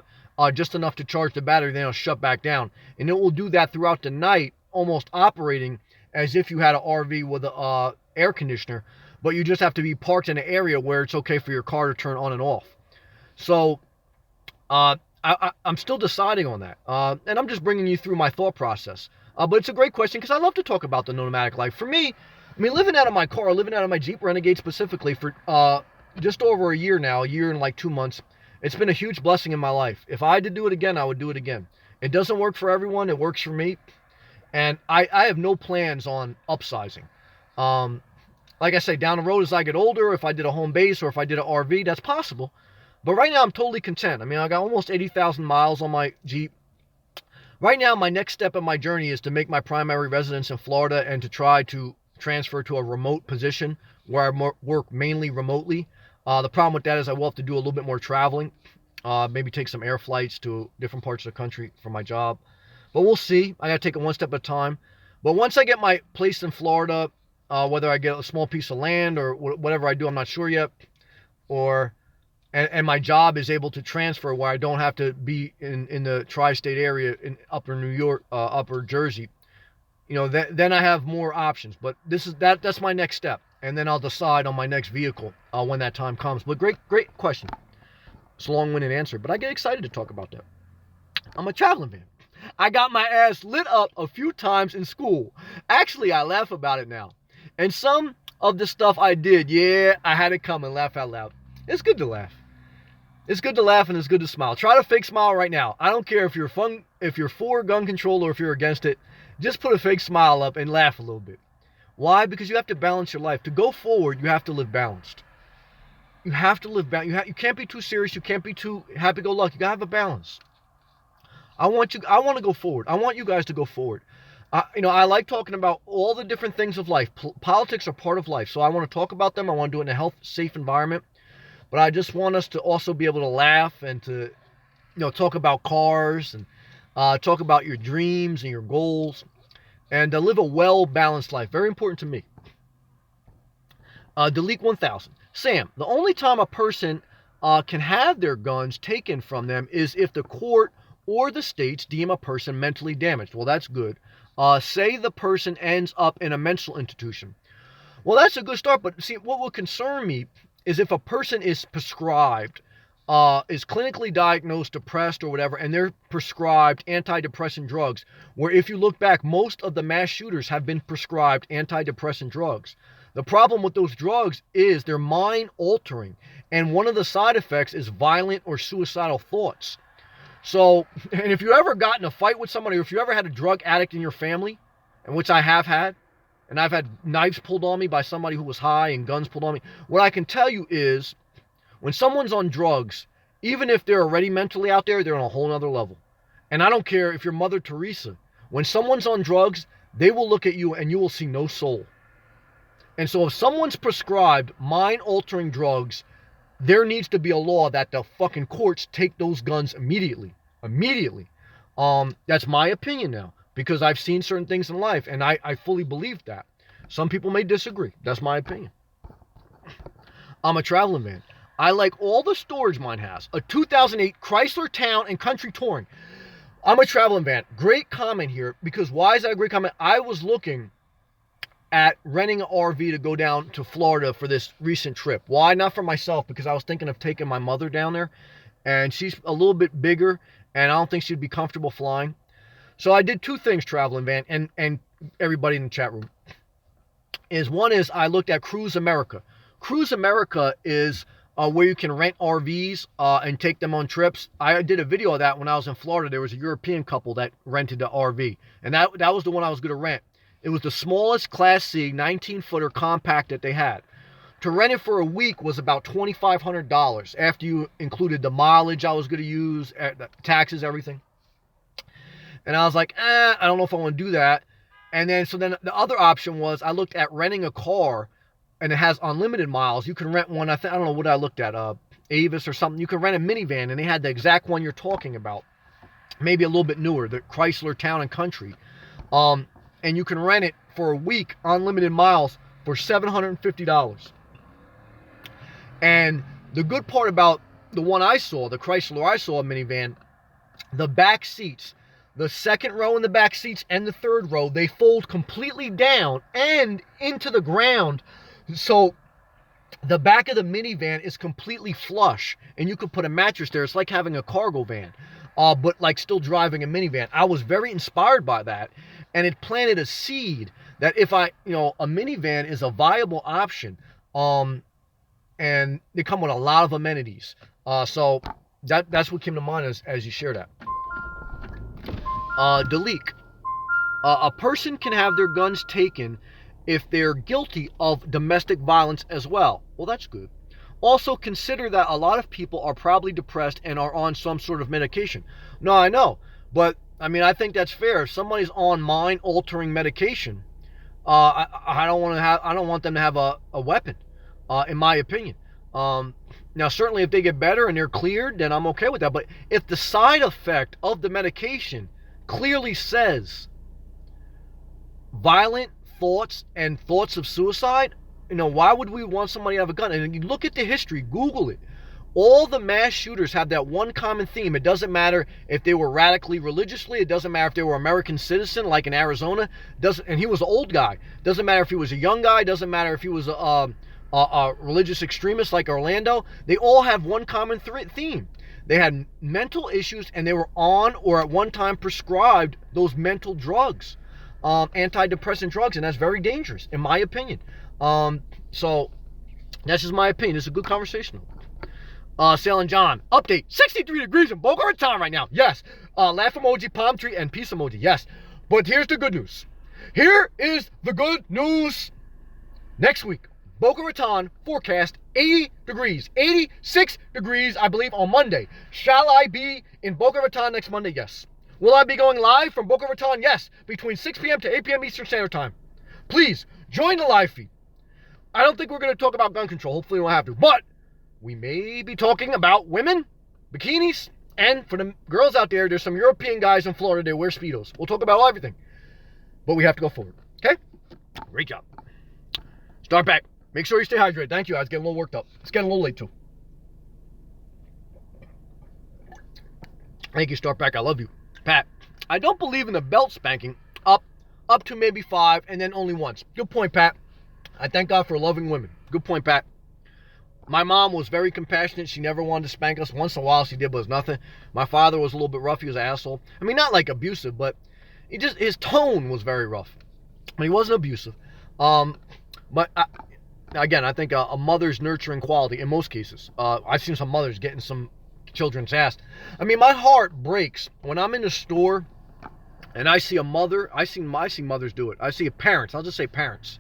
just enough to charge the battery, then it'll shut back down. And it will do that throughout the night, almost operating as if you had an RV with an air conditioner, but you just have to be parked in an area where it's okay for your car to turn on and off. So I'm still deciding on that, and I'm just bringing you through my thought process. But it's a great question, because I love to talk about the nomadic life. For me, I mean, living out of my car, living out of my Jeep Renegade specifically for just over a year now, a year and like 2 months, it's been a huge blessing in my life. If I had to do it again, I would do it again. It doesn't work for everyone. It works for me. And I have no plans on upsizing. Like I say, down the road as I get older, if I did a home base or if I did an RV, that's possible. But right now, I'm totally content. I mean, I got almost 80,000 miles on my Jeep. Right now, my next step in my journey is to make my primary residence in Florida and to try to transfer to a remote position where I work mainly remotely. The problem with that is I will have to do a little bit more traveling. Maybe take some air flights to different parts of the country for my job. But we'll see. I got to take it one step at a time. But once I get my place in Florida, whether I get a small piece of land or whatever I do, I'm not sure yet. And my job is able to transfer where I don't have to be in the tri-state area in upper New York, upper Jersey. You know, then I have more options. But that's my next step. And then I'll decide on my next vehicle when that time comes. But great question. It's a long-winded answer, but I get excited to talk about that. I'm a traveling man. I got my ass lit up a few times in school. Actually, I laugh about it now. And some of the stuff I did, yeah, I had it come and laugh out loud. It's good to laugh. It's good to laugh and it's good to smile. Try to fake smile right now. I don't care if you're for gun control or if you're against it. Just put a fake smile up and laugh a little bit. Why? Because you have to balance your life. To go forward, you have to live balanced. You have to live balanced. You can't be too serious. You can't be too happy-go-lucky. You got to have a balance. I want to go forward. I want you guys to go forward. I like talking about all the different things of life. Politics are part of life, so I want to talk about them. I want to do it in a health, safe environment. But I just want us to also be able to laugh and to, talk about cars and talk about your dreams and your goals and live a well-balanced life. Very important to me. Delete 1000. Sam, the only time a person can have their guns taken from them is if the court or the states deem a person mentally damaged. Well, that's good. Say the person ends up in a mental institution. Well, that's a good start, but see, what would concern me is if a person is prescribed, is clinically diagnosed depressed or whatever, and they're prescribed antidepressant drugs, where if you look back, most of the mass shooters have been prescribed antidepressant drugs. The problem with those drugs is they're mind altering, and one of the side effects is violent or suicidal thoughts. So, and if you ever got in a fight with somebody, or if you ever had a drug addict in your family, and which I have had, and I've had knives pulled on me by somebody who was high and guns pulled on me. What I can tell you is when someone's on drugs, even if they're already mentally out there, they're on a whole nother level. And I don't care if you're Mother Teresa. When someone's on drugs, they will look at you and you will see no soul. And so if someone's prescribed mind-altering drugs, there needs to be a law that the fucking courts take those guns immediately. Immediately. That's my opinion now, because I've seen certain things in life, and I fully believe that. Some people may disagree. That's my opinion. I'm a traveling man. I like all the storage mine has. A 2008 Chrysler Town and Country Touring. I'm a traveling van. Great comment here, because why is that a great comment? I was looking at renting an RV to go down to Florida for this recent trip. Why? Not for myself, because I was thinking of taking my mother down there, and she's a little bit bigger, and I don't think she'd be comfortable flying. So I did two things, traveling van, and everybody in the chat room. One is I looked at Cruise America. Cruise America is where you can rent RVs and take them on trips. I did a video of that when I was in Florida. There was a European couple that rented the RV, and that was the one I was going to rent. It was the smallest Class C 19-footer compact that they had. To rent it for a week was about $2,500 after you included the mileage I was going to use, taxes, everything. And I was like, I don't know if I want to do that. And then the other option was I looked at renting a car, and it has unlimited miles. You can rent one. I don't know what I looked at, Avis or something. You can rent a minivan, and they had the exact one you're talking about, maybe a little bit newer, the Chrysler Town and Country. And you can rent it for a week, unlimited miles, for $750. And the good part about the one I saw, the Chrysler I saw, a minivan, the back seats, the second row in the back seats and the third row, they fold completely down and into the ground. So the back of the minivan is completely flush, and you could put a mattress there. It's like having a cargo van, but like still driving a minivan. I was very inspired by that, and it planted a seed that if a minivan is a viable option, and they come with a lot of amenities. So that's what came to mind as you share that. Deleek. A person can have their guns taken if they're guilty of domestic violence as well. Well, that's good. Also, consider that a lot of people are probably depressed and are on some sort of medication. No, I know, but I mean, I think that's fair. If somebody's on mind-altering medication, I don't want them to have a weapon, in my opinion. Now, certainly, if they get better and they're cleared, then I'm okay with that. But if the side effect of the medication clearly says violent thoughts and thoughts of suicide, why would we want somebody to have a gun? And you look at the history, Google it. All the mass shooters have that one common theme. It doesn't matter if they were radically religiously. It doesn't matter if they were American citizen, like in Arizona. And he was an old guy. Doesn't matter if he was a young guy. Doesn't matter if he was a religious extremist like Orlando. They all have one common theme. They had mental issues, and they were on or at one time prescribed those mental drugs, antidepressant drugs, and that's very dangerous, in my opinion. So that's just my opinion. It's a good conversation. Sailing John, update, 63 degrees in Boca Raton right now. Yes. Laugh emoji, palm tree, and peace emoji. Yes. But here's the good news. Here is the good news. Next week, Boca Raton forecast 80 degrees, 86 degrees, I believe, on Monday. Shall I be in Boca Raton next Monday? Yes. Will I be going live from Boca Raton? Yes. Between 6 p.m. to 8 p.m. Eastern Standard Time. Please join the live feed. I don't think we're going to talk about gun control. Hopefully we don't have to. But we may be talking about women, bikinis, and for the girls out there, there's some European guys in Florida that wear Speedos. We'll talk about everything. But we have to go forward. Okay? Great job. Start back. Make sure you stay hydrated. Thank you. I was getting a little worked up. It's getting a little late, too. Thank you, Start back. I love you. Pat. I don't believe in the belt spanking up to maybe 5 and then only once. Good point, Pat. I thank God for loving women. Good point, Pat. My mom was very compassionate. She never wanted to spank us. Once in a while she did, but it was nothing. My father was a little bit rough. He was an asshole. I mean, not like abusive, but his tone was very rough. But he wasn't abusive. But again, I think a mother's nurturing quality in most cases. I've seen some mothers getting some children's ass. I mean, my heart breaks when I'm in the store and I see a mother, I see mothers do it. I see parents. I'll just say parents,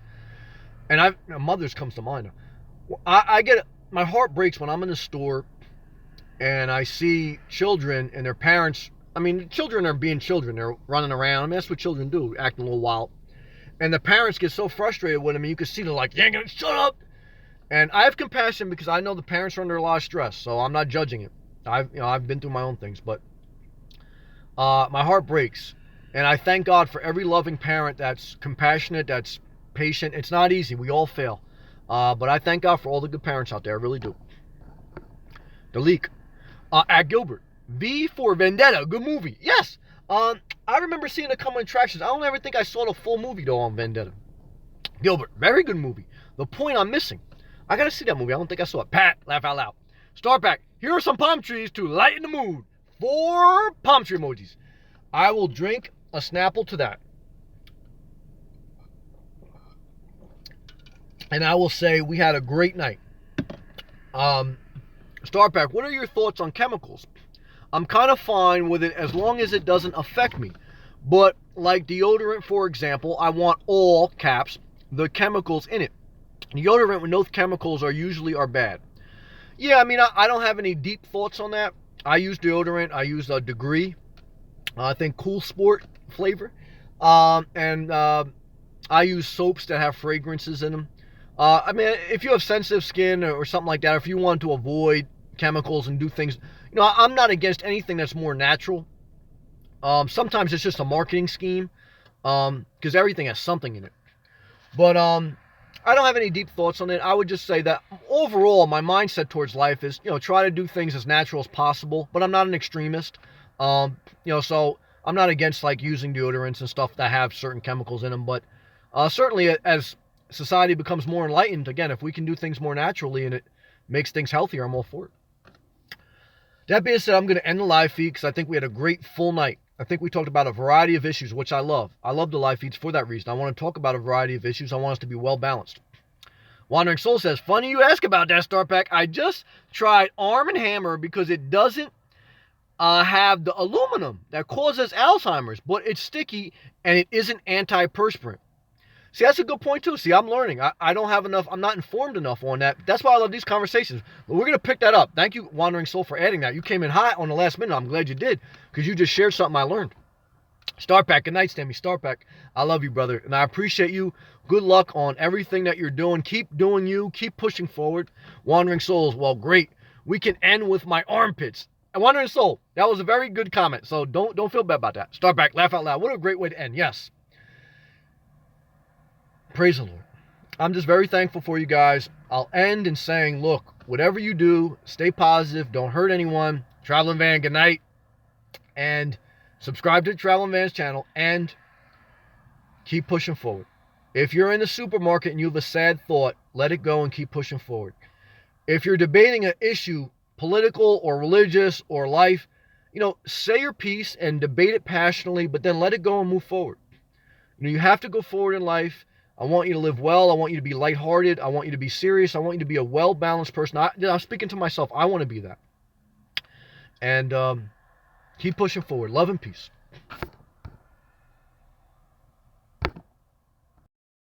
and mothers comes to mind. I get my heart breaks when I'm in the store and I see children and their parents. I mean, children are being children. They're running around. I mean, that's what children do, acting a little wild. And the parents get so frustrated with them, and you can see they're like, "You ain't gonna shut up." And I have compassion because I know the parents are under a lot of stress, so I'm not judging it. I've been through my own things, but my heart breaks, and I thank God for every loving parent that's compassionate, that's patient. It's not easy. We all fail, but I thank God for all the good parents out there. I really do. The Leak at Gilbert. V for Vendetta. Good movie. Yes. I remember seeing a couple of attractions. I don't ever think I saw the full movie though on Vendetta. Gilbert. Very good movie. The point I'm missing. I gotta see that movie. I don't think I saw it. Pat, laugh out loud. Star Pack. Here are some palm trees to lighten the mood. 4 palm tree emojis. I will drink a Snapple to that. And I will say we had a great night. Star Pack, what are your thoughts on chemicals? I'm kind of fine with it as long as it doesn't affect me. But like deodorant, for example, I want all caps the chemicals in it. Deodorant with no chemicals are bad. Yeah, I mean, I don't have any deep thoughts on that. I use deodorant. I use a Degree. I think Cool Sport flavor. And I use soaps that have fragrances in them. I mean, if you have sensitive skin or something like that, if you want to avoid chemicals and do things, I'm not against anything that's more natural. Sometimes it's just a marketing scheme because everything has something in it. But I don't have any deep thoughts on it. I would just say that overall, my mindset towards life is, try to do things as natural as possible. But I'm not an extremist. So I'm not against like using deodorants and stuff that have certain chemicals in them. But certainly, as society becomes more enlightened, again, if we can do things more naturally and it makes things healthier, I'm all for it. That being said, I'm going to end the live feed because I think we had a great full night. I think we talked about a variety of issues, which I love. I love the live feeds for that reason. I want to talk about a variety of issues. I want us to be well balanced. Wandering Soul says, funny you ask about that, Star Pack. I just tried Arm & Hammer because it doesn't have the aluminum that causes Alzheimer's, but it's sticky and it isn't antiperspirant. See, that's a good point too. See, I'm learning. I don't have enough. I'm not informed enough on that. That's why I love these conversations. But we're going to pick that up. Thank you, Wandering Soul, for adding that. You came in hot on the last minute. I'm glad you did because you just shared something I learned. Star Pack, good night, Stammy. Star Pack, I love you, brother. And I appreciate you. Good luck on everything that you're doing. Keep doing you. Keep pushing forward. Wandering Souls, well, great. We can end with my armpits. And Wandering Soul, that was a very good comment. So don't feel bad about that. Star Pack, laugh out loud. What a great way to end. Yes. Praise the Lord. I'm just very thankful for you guys. I'll end in saying, look, whatever you do, stay positive. Don't hurt anyone. Traveling Van, good night. And subscribe to the Traveling Vans channel and keep pushing forward. If you're in the supermarket and you have a sad thought, let it go and keep pushing forward. If you're debating an issue, political or religious or life, say your piece and debate it passionately, but then let it go and move forward. You have to go forward in life. I want you to live well. I want you to be lighthearted. I want you to be serious. I want you to be a well-balanced person. I'm speaking to myself. I want to be that. And keep pushing forward. Love and peace.